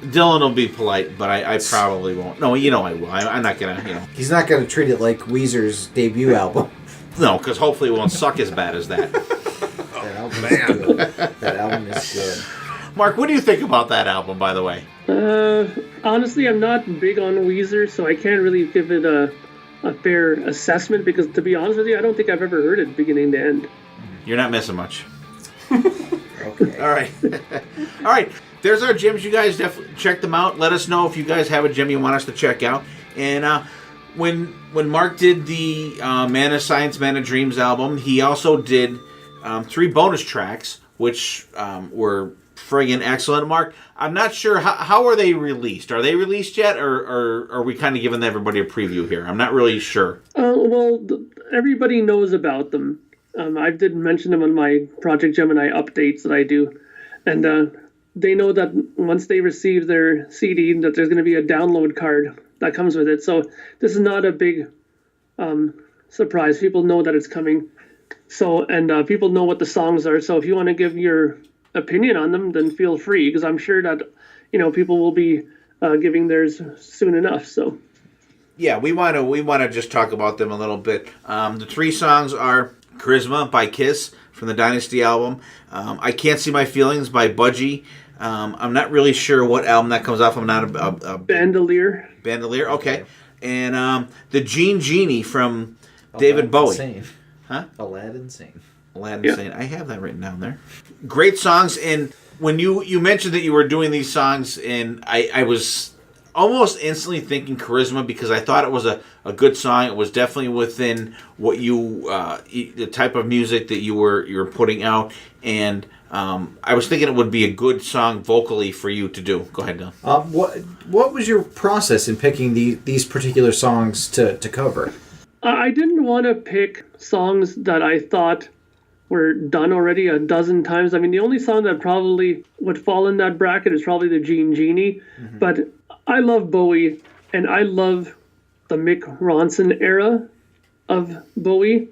Speaker 3: Dylan will be polite, but I probably won't. No, I will. I'm not going to,
Speaker 6: He's not going to treat it like Weezer's debut album.
Speaker 3: No, because hopefully it won't suck as bad as that.
Speaker 6: That album is good. That album is good.
Speaker 3: Mark, what do you think about that album, by the way?
Speaker 5: Honestly, I'm not big on Weezer, so I can't really give it a fair assessment because, to be honest with you, I don't think I've ever heard it beginning to end.
Speaker 3: You're not missing much.
Speaker 6: Okay.
Speaker 3: All right. All right. There's our gyms. You guys definitely check them out. Let us know if you guys have a gym you want us to check out. And when Mark did the Man of Science, Man of Dreams album, he also did 3 bonus tracks, which were friggin' excellent. Mark, I'm not sure, how are they released? Are they released yet, or are we kind of giving everybody a preview here? I'm not really sure.
Speaker 5: Well, everybody knows about them. I did mention them on my Projekt Gemineye updates that I do. And they know that once they receive their CD, that there's going to be a download card that comes with it. So this is not a big surprise. People know that it's coming. So, and people know what the songs are. So if you want to give your opinion on them, then feel free, because I'm sure that, people will be giving theirs soon enough. So.
Speaker 3: Yeah, we want to just talk about them a little bit. The 3 songs are Charisma by Kiss from the Dynasty album. I Can't See My Feelings by Budgie. I'm not really sure what album that comes off. I'm not a
Speaker 5: Bandolier.
Speaker 3: Bandolier, okay. And the Genie from David Bowie.
Speaker 6: Sane.
Speaker 3: Huh?
Speaker 6: Aladdin Sane.
Speaker 3: Aladdin Sane. I have that written down there. Great songs. And when you mentioned that you were doing these songs, and I was almost instantly thinking Charisma, because I thought it was a good song. It was definitely within what the type of music that you were putting out, and I was thinking it would be a good song vocally for you to do. Go ahead, Dylan.
Speaker 6: What was your process in picking these particular songs to cover?
Speaker 5: I didn't want to pick songs that I thought were done already a dozen times. I mean, the only song that probably would fall in that bracket is probably the Genie. Mm-hmm. But I love Bowie, and I love the Mick Ronson era of Bowie.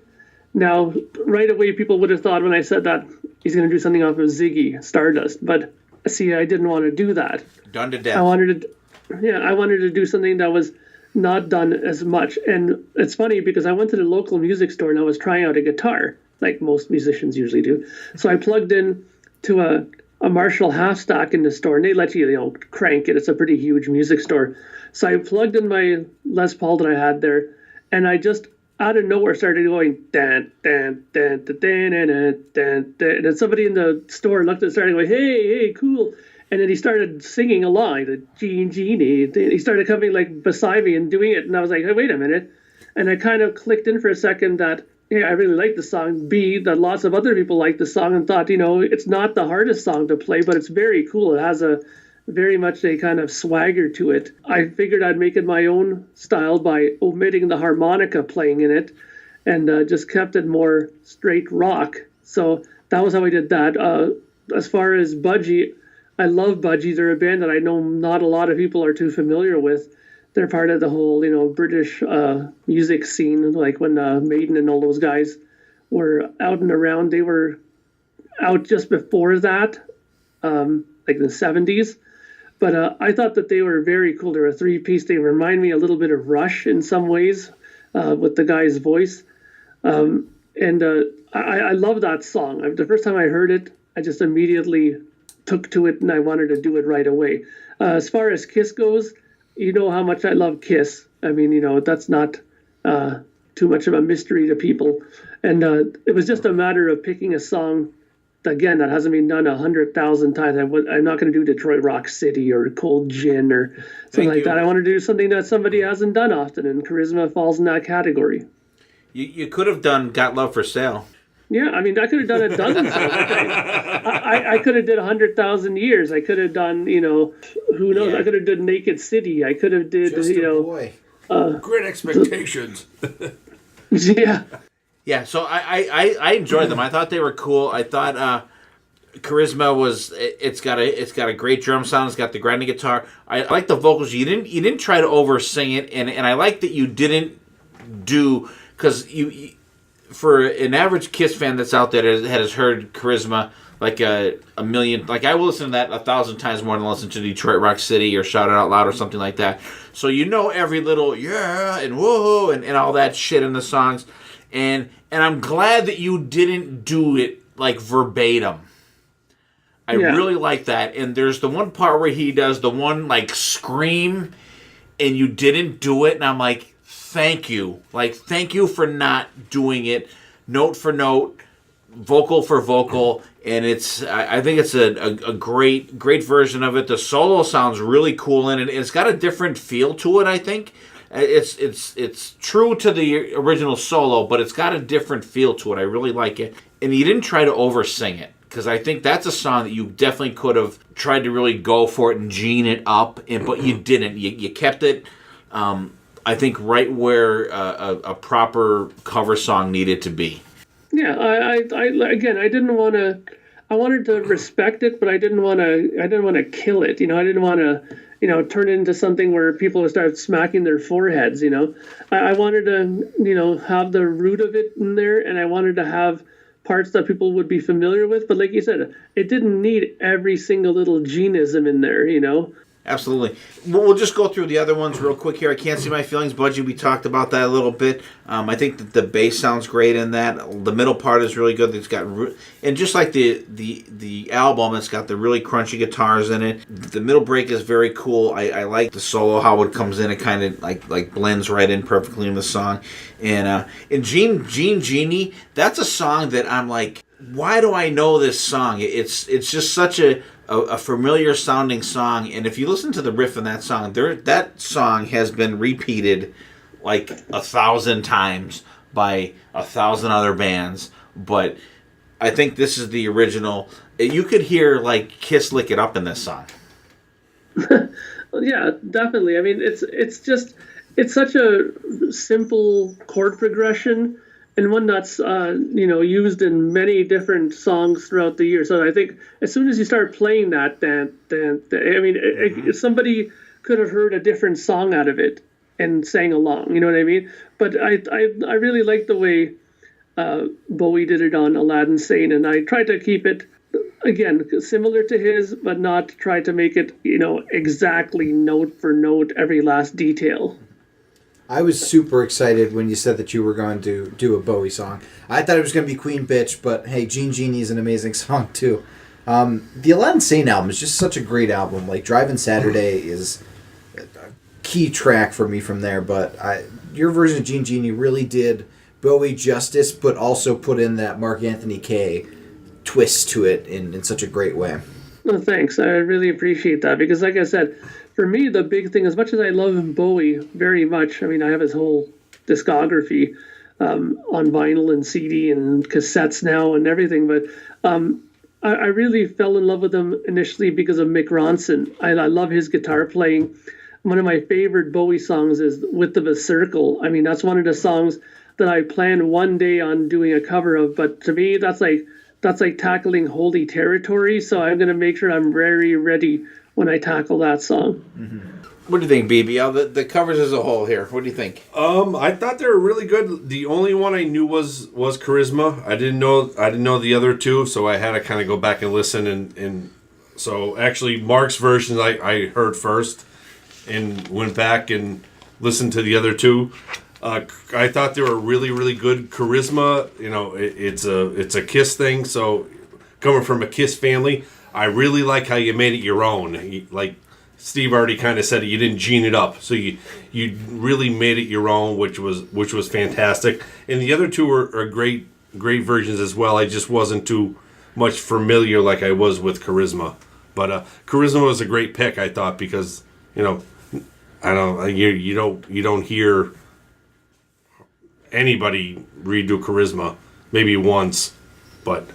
Speaker 5: Now, right away, people would have thought when I said that he's going to do something off of Ziggy Stardust. But see, I didn't want to do that.
Speaker 3: Done to death.
Speaker 5: I wanted to do something that was not done as much. And it's funny because I went to the local music store and I was trying out a guitar, like most musicians usually do. So I plugged in to a Marshall half stack in the store, and they let you, crank it. It's a pretty huge music store. So I plugged in my Les Paul that I had there, and I just out of nowhere started going dan dan dan dan dan dan dan, and then somebody in the store looked and started going, hey, cool. And then he started singing along, the Genie. He started coming beside me and doing it, and I was like, hey, wait a minute. And I kind of clicked in for a second that, hey, I really like the song. B, that lots of other people like the song, and thought, it's not the hardest song to play, but it's very cool. It has very much a kind of swagger to it. I figured I'd make it my own style by omitting the harmonica playing in it, and just kept it more straight rock. So that was how I did that. As far as Budgie, I love Budgie. They're a band that I know not a lot of people are too familiar with. They're part of the whole, British music scene, like when Maiden and all those guys were out and around. They were out just before that, like in the 70s. But I thought that they were very cool. They're a 3-piece. They remind me a little bit of Rush in some ways with the guy's voice. And I love that song. The first time I heard it, I just immediately took to it, and I wanted to do it right away. As far as Kiss goes, you know how much I love Kiss. I mean, that's not too much of a mystery to people. And it was just a matter of picking a song, again, that hasn't been done 100,000 times. I'm not going to do Detroit Rock City or Cold Gin or something like that. I want to do something that somebody hasn't done often, and Charisma falls in that category.
Speaker 3: You could have done Got Love for Sale.
Speaker 5: Yeah, I mean, I could have done a dozen songs. I could have did 100,000 Years. I could have done, who knows? Yeah. I could have done Naked City. I could have did,
Speaker 6: Boy.
Speaker 4: Great Expectations.
Speaker 5: Yeah.
Speaker 3: Yeah, so I enjoyed them. I thought they were cool. I thought Charisma it's got a great drum sound. It's got the grinding guitar. I like the vocals. You didn't try to over sing it, and I like that you didn't do, because you for an average Kiss fan that's out there that has heard Charisma, like a million. Like I will listen to that 1,000 times more than listen to Detroit Rock City or Shout It Out Loud or something like that. So you know every little yeah and whoa and all that shit in the songs, and I'm glad that you didn't do it like verbatim. I really like that. And there's the one part where he does the one like scream, and you didn't do it, and I'm like, thank you. Like, thank you for not doing it note for note, vocal for vocal, and I think it's a great version of it. The solo sounds really cool in it. It's got a different feel to it, I think. It's true to the original solo, but it's got a different feel to it. I really like it. And you didn't try to oversing it, because I think that's a song that you definitely could have tried to really go for it and gene it up, but you didn't. You kept it, I think, right where a proper cover song needed to be.
Speaker 5: Yeah, I again, I didn't want to. I wanted to respect it, but I didn't want to kill it. I didn't want to, turn it into something where people would start smacking their foreheads. I wanted to, have the root of it in there, and I wanted to have parts that people would be familiar with. But like you said, it didn't need every single little genism in there.
Speaker 3: Absolutely. We'll just go through the other ones real quick here. I Can't See My Feelings, Budgie. We talked about that a little bit. I think that the bass sounds great in that. The middle part is really good. It's got, and just like the album, it's got the really crunchy guitars in it. The middle break is very cool. I like the solo, how it comes in. It kind of like blends right in perfectly in the song. And Gene Genie, that's a song that I'm like, why do I know this song? It's just such a familiar sounding song, and if you listen to the riff in that song, that song has been repeated like 1,000 times by 1,000 other bands, but I think this is the original. You could hear like Kiss Lick It Up in this song.
Speaker 5: Yeah, definitely. I mean, it's such a simple chord progression, and one that's used in many different songs throughout the year. So I think as soon as you start playing that, somebody could have heard a different song out of it and sang along. You know what I mean? But I really like the way Bowie did it on Aladdin Sane, and I tried to keep it again similar to his, but not try to make it exactly note for note every last detail.
Speaker 6: I was super excited when you said that you were going to do a Bowie song. I thought it was going to be Queen Bitch, but hey, Gene Genie is an amazing song too. The Aladdin Sane album is just such a great album. Like Drivin' Saturday is a key track for me from there, but your version of Gene Genie really did Bowie justice, but also put in that Mark Anthony Kaye twist to it in such a great way.
Speaker 5: Well, thanks. I really appreciate that, because like I said, for me, the big thing, as much as I love Bowie very much, I mean, I have his whole discography on vinyl and CD and cassettes now and everything, but I really fell in love with him initially because of Mick Ronson. I love his guitar playing. One of my favorite Bowie songs is Width of a Circle. I mean, that's one of the songs that I plan one day on doing a cover of, but to me, that's like tackling holy territory, so I'm going to make sure I'm very ready when I tackle that song.
Speaker 3: Mm-hmm. What do you think, BB? The covers as a whole here, what do you think?
Speaker 4: I thought they were really good. The only one I knew was Charisma. I didn't know the other two, so I had to kind of go back and listen. And so actually, Mark's version I heard first, and went back and listened to the other two. I thought they were really, really good. Charisma, it's a Kiss thing. So coming from a Kiss family, I really like how you made it your own. Like Steve already kind of said, you didn't gene it up, so you really made it your own, which was fantastic. And the other two are great versions as well. I just wasn't too much familiar like I was with Charisma, but Charisma was a great pick, I thought, because you don't hear anybody redo Charisma, maybe once, but.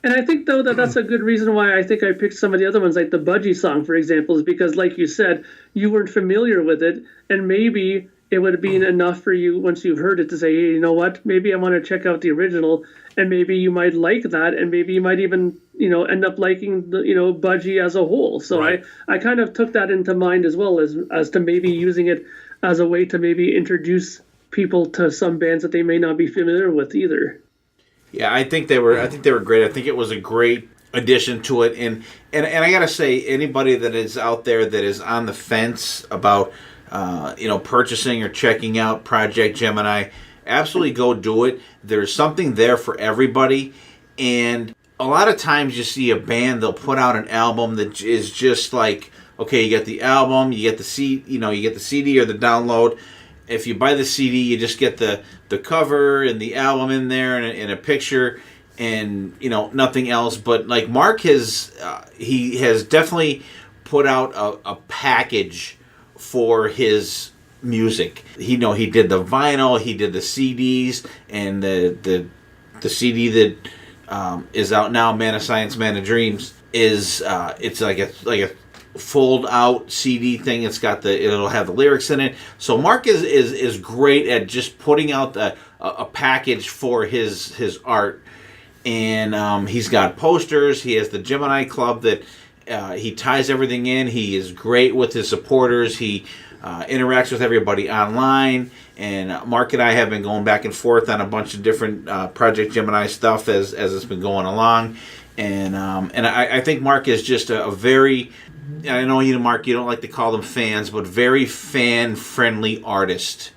Speaker 5: And I think, though, that's a good reason why I think I picked some of the other ones, like the Budgie song, for example, is because, like you said, you weren't familiar with it, and maybe it would have been enough for you once you've heard it to say, hey, you know what, maybe I want to check out the original, and maybe you might like that, and maybe you might even, end up liking the, Budgie as a whole. So right. I kind of took that into mind as well, as to maybe using it as a way to maybe introduce people to some bands that they may not be familiar with either.
Speaker 3: Yeah, I think they were great. I think it was a great addition to it. And I gotta say, anybody that is out there that is on the fence about purchasing or checking out Projekt Gemineye, absolutely go do it. There's something there for everybody. And a lot of times you see a band, they'll put out an album that is just like, okay, you get the album, you get the you get the CD or the download. If you buy the CD, you just get the cover and the album in there and a picture, and nothing else. But like Mark he has definitely put out a package for his music. He did the vinyl, he did the CDs, and the CD that is out now, Man of Science, Man of Dreams, is it's like a fold out CD thing. It'll have the lyrics in it. So Mark is great at just putting out a package for his art. And he's got posters. He has the Gemini Club that he ties everything in. He is great with his supporters. He interacts with everybody online. And Mark and I have been going back and forth on a bunch of different Projekt Gemineye stuff as it's been going along. And I think Mark is just a very, I know Mark, you don't like to call them fans, but very fan-friendly artist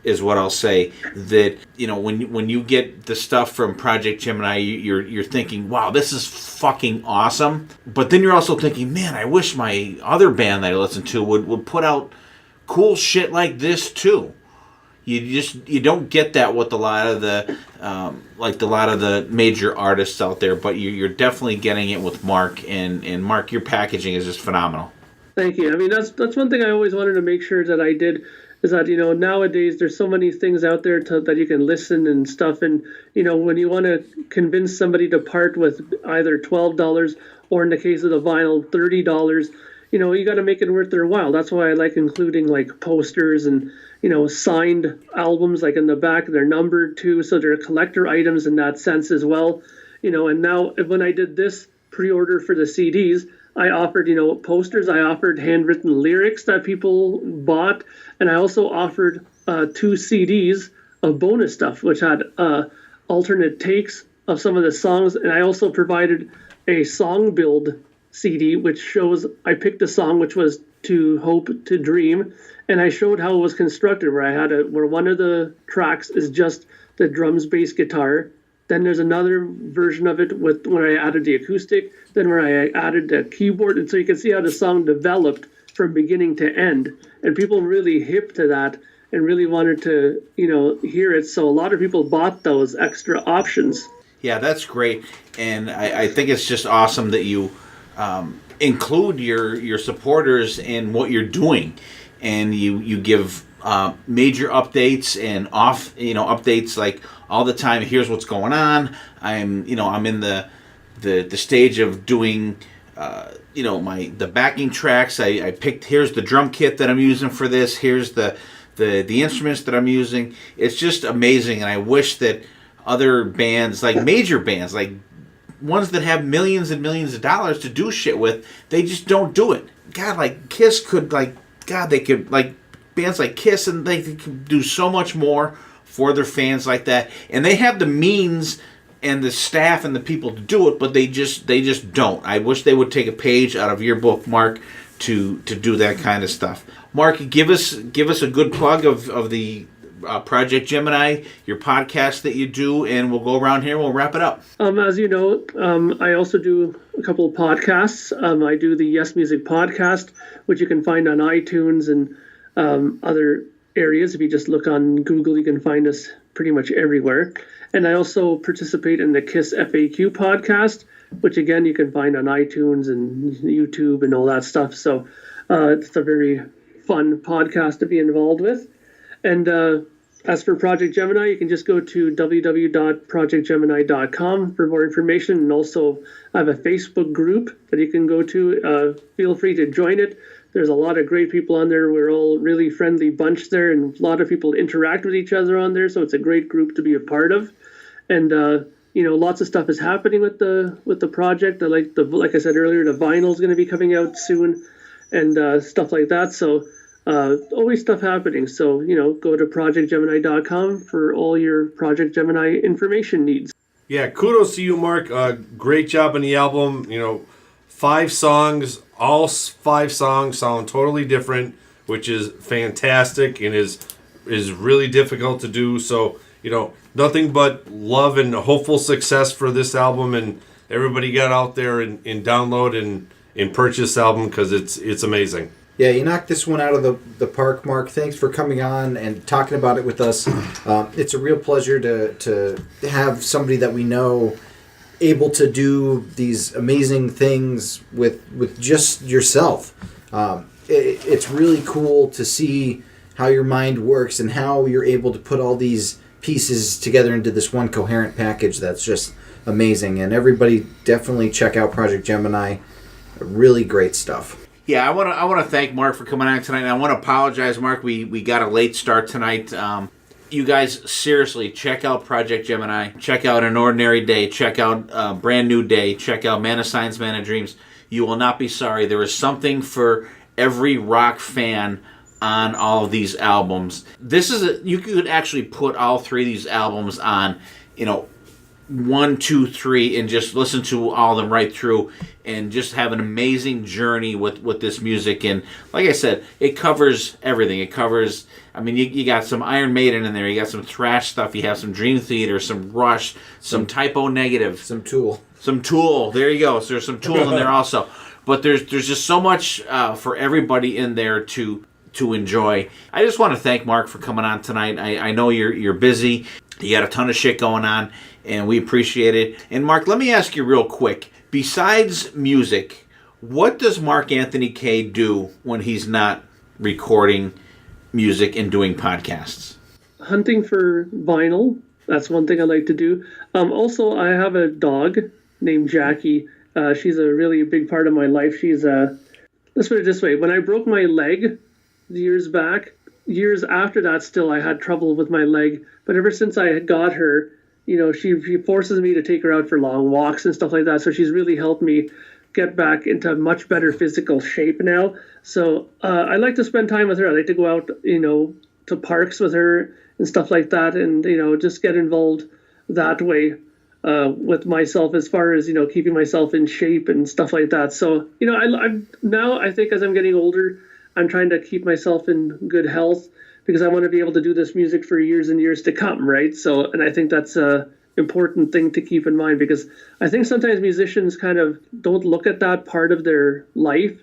Speaker 3: is what I'll say. That when you get the stuff from Projekt Gemineye, you're thinking, wow, this is fucking awesome. But then you're also thinking, man, I wish my other band that I listen to would put out cool shit like this too. You don't get that with a lot of the major artists out there, but you're definitely getting it with Mark, and Mark, your packaging is just phenomenal.
Speaker 5: Thank you. I mean, that's one thing I always wanted to make sure that I did, is that nowadays there's so many things out there that you can listen and stuff, and when you want to convince somebody to part with either $12 or, in the case of the vinyl, $30, you got to make it worth their while. That's why I like including like posters and signed albums, like in the back. They're numbered too, so they're collector items in that sense as well. And now when I did this pre-order for the CDs, I offered posters. I offered handwritten lyrics that people bought, and I also offered 2 CDs of bonus stuff, which had alternate takes of some of the songs, and I also provided a song build CD, which shows I picked a song which was To Hope to Dream, and I showed how it was constructed, where one of the tracks is just the drums, bass, guitar. Then there's another version of it where I added the acoustic, then where I added the keyboard, and so you can see how the song developed from beginning to end. And people really hip to that and really wanted to, hear it. So a lot of people bought those extra options.
Speaker 3: Yeah, that's great, and I think it's just awesome that you include your supporters in what you're doing, and you give major updates and updates like all the time. Here's what's going on. I'm in the stage of doing the backing tracks. I picked, here's the drum kit that I'm using for this. Here's the instruments that I'm using. It's just amazing, and I wish that other bands, like major bands, like ones that have millions and millions of dollars to do shit with, they just don't do it. God, like Kiss could, they could, like bands like Kiss, and they could do so much more for their fans like that. And they have the means and the staff and the people to do it, but they just don't. I wish they would take a page out of your book, Mark, to do that kind of stuff. Mark, give us a good plug of the Projekt Gemineye, your podcast that you do, and we'll go around here and we'll wrap it up.
Speaker 5: As you know, I also do a couple of podcasts. I do the Yes Music podcast, which you can find on iTunes and other areas. If you just look on Google, you can find us pretty much everywhere. And I also participate in the KISS FAQ podcast, which again you can find on iTunes and YouTube and all that stuff. So it's a very fun podcast to be involved with. And as for Projekt Gemineye, you can just go to www.projektgemineye.com for more information. And also, I have a Facebook group that you can go to. Feel free to join it. There's a lot of great people on there. We're all really friendly bunch there, and a lot of people interact with each other on there. So it's a great group to be a part of. And lots of stuff is happening with the project. Like I said earlier, the vinyl is going to be coming out soon, and stuff like that. So. Always stuff happening. So, go to projektgemineye.com for all your Projekt Gemineye information needs.
Speaker 4: Yeah, kudos to you, Mark. Great job on the album. 5 songs, all 5 songs sound totally different, which is fantastic and is really difficult to do. So, nothing but love and hopeful success for this album, and everybody got out there and download and purchase this album because it's amazing.
Speaker 6: Yeah, you knocked this one out of the park, Mark. Thanks for coming on and talking about it with us. It's a real pleasure to have somebody that we know able to do these amazing things with just yourself. It's really cool to see how your mind works and how you're able to put all these pieces together into this one coherent package that's just amazing. And everybody definitely check out Projekt Gemineye. Really great stuff.
Speaker 3: Yeah, I want to thank Mark for coming on tonight. And I want to apologize, Mark. We got a late start tonight. You guys, seriously, check out Projekt Gemineye. Check out An Ordinary Day. Check out Brand New Day. Check out Man of Science, Man of Dreams. You will not be sorry. There is something for every rock fan on all of these albums. You could actually put all 3 of these albums on, 1, 2, 3, and just listen to all of them right through and just have an amazing journey with this music. And like I said, it covers everything. It covers, you got some Iron Maiden in there, you got some thrash stuff, you have some Dream Theater, some Rush, some Typo Negative.
Speaker 6: Some Tool.
Speaker 3: There you go. So there's some Tool in there also. But there's just so much for everybody in there to enjoy. I just want to thank Mark for coming on tonight. I know you're busy. You got a ton of shit going on, and we appreciate it. And Mark, let me ask you real quick. Besides music, what does Mark Anthony Kaye do when he's not recording music and doing podcasts?
Speaker 5: Hunting for vinyl. That's one thing I like to do. Also, I have a dog named Jackie. She's a really big part of my life. Let's put it this way. When I broke my leg years back, years after that still, I had trouble with my leg. But ever since I had got her, she forces me to take her out for long walks and stuff like that. So she's really helped me get back into much better physical shape now. So I like to spend time with her. I like to go out, to parks with her and stuff like that, and just get involved that way with myself as far as keeping myself in shape and stuff like that. So I think as I'm getting older, I'm trying to keep myself in good health, because I want to be able to do this music for years and years to come, right? So, and I think that's a important thing to keep in mind, because I think sometimes musicians kind of don't look at that part of their life,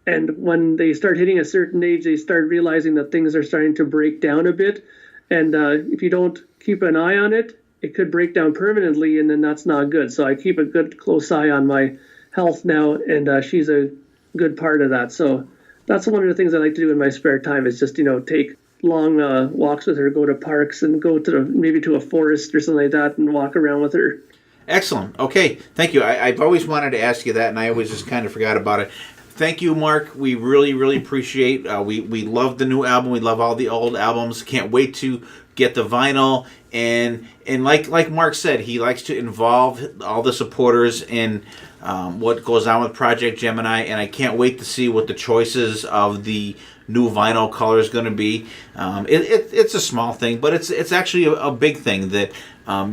Speaker 5: and when they start hitting a certain age, they start realizing that things are starting to break down a bit, and if you don't keep an eye on it, it could break down permanently, and then that's not good. So I keep a good close eye on my health now, and she's a good part of that. So that's one of the things I like to do in my spare time, is just take long walks with her, go to parks, and go to maybe to a forest or something like that, and walk around with her.
Speaker 3: Excellent. Okay, thank you. I've always wanted to ask you that, and I always just kind of forgot about it. Thank you, Mark. We really, really appreciate. We love the new album. We love all the old albums. Can't wait to get the vinyl. And like Mark said, he likes to involve all the supporters in what goes on with Projekt Gemineye, and I can't wait to see what the choices of the new vinyl color is going to be. It's a small thing, but it's actually a big thing that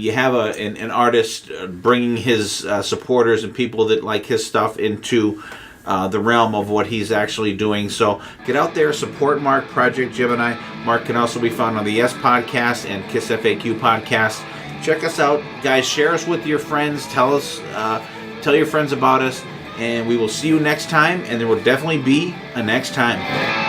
Speaker 3: you have an artist bringing his supporters and people that like his stuff into the realm of what he's actually doing. So get out there, support Mark, Projekt Gemineye. Mark can also be found on the Yes Podcast and Kiss FAQ Podcast. Check us out, guys. Share us with your friends. Tell your friends about us, and we will see you next time. And there will definitely be a next time.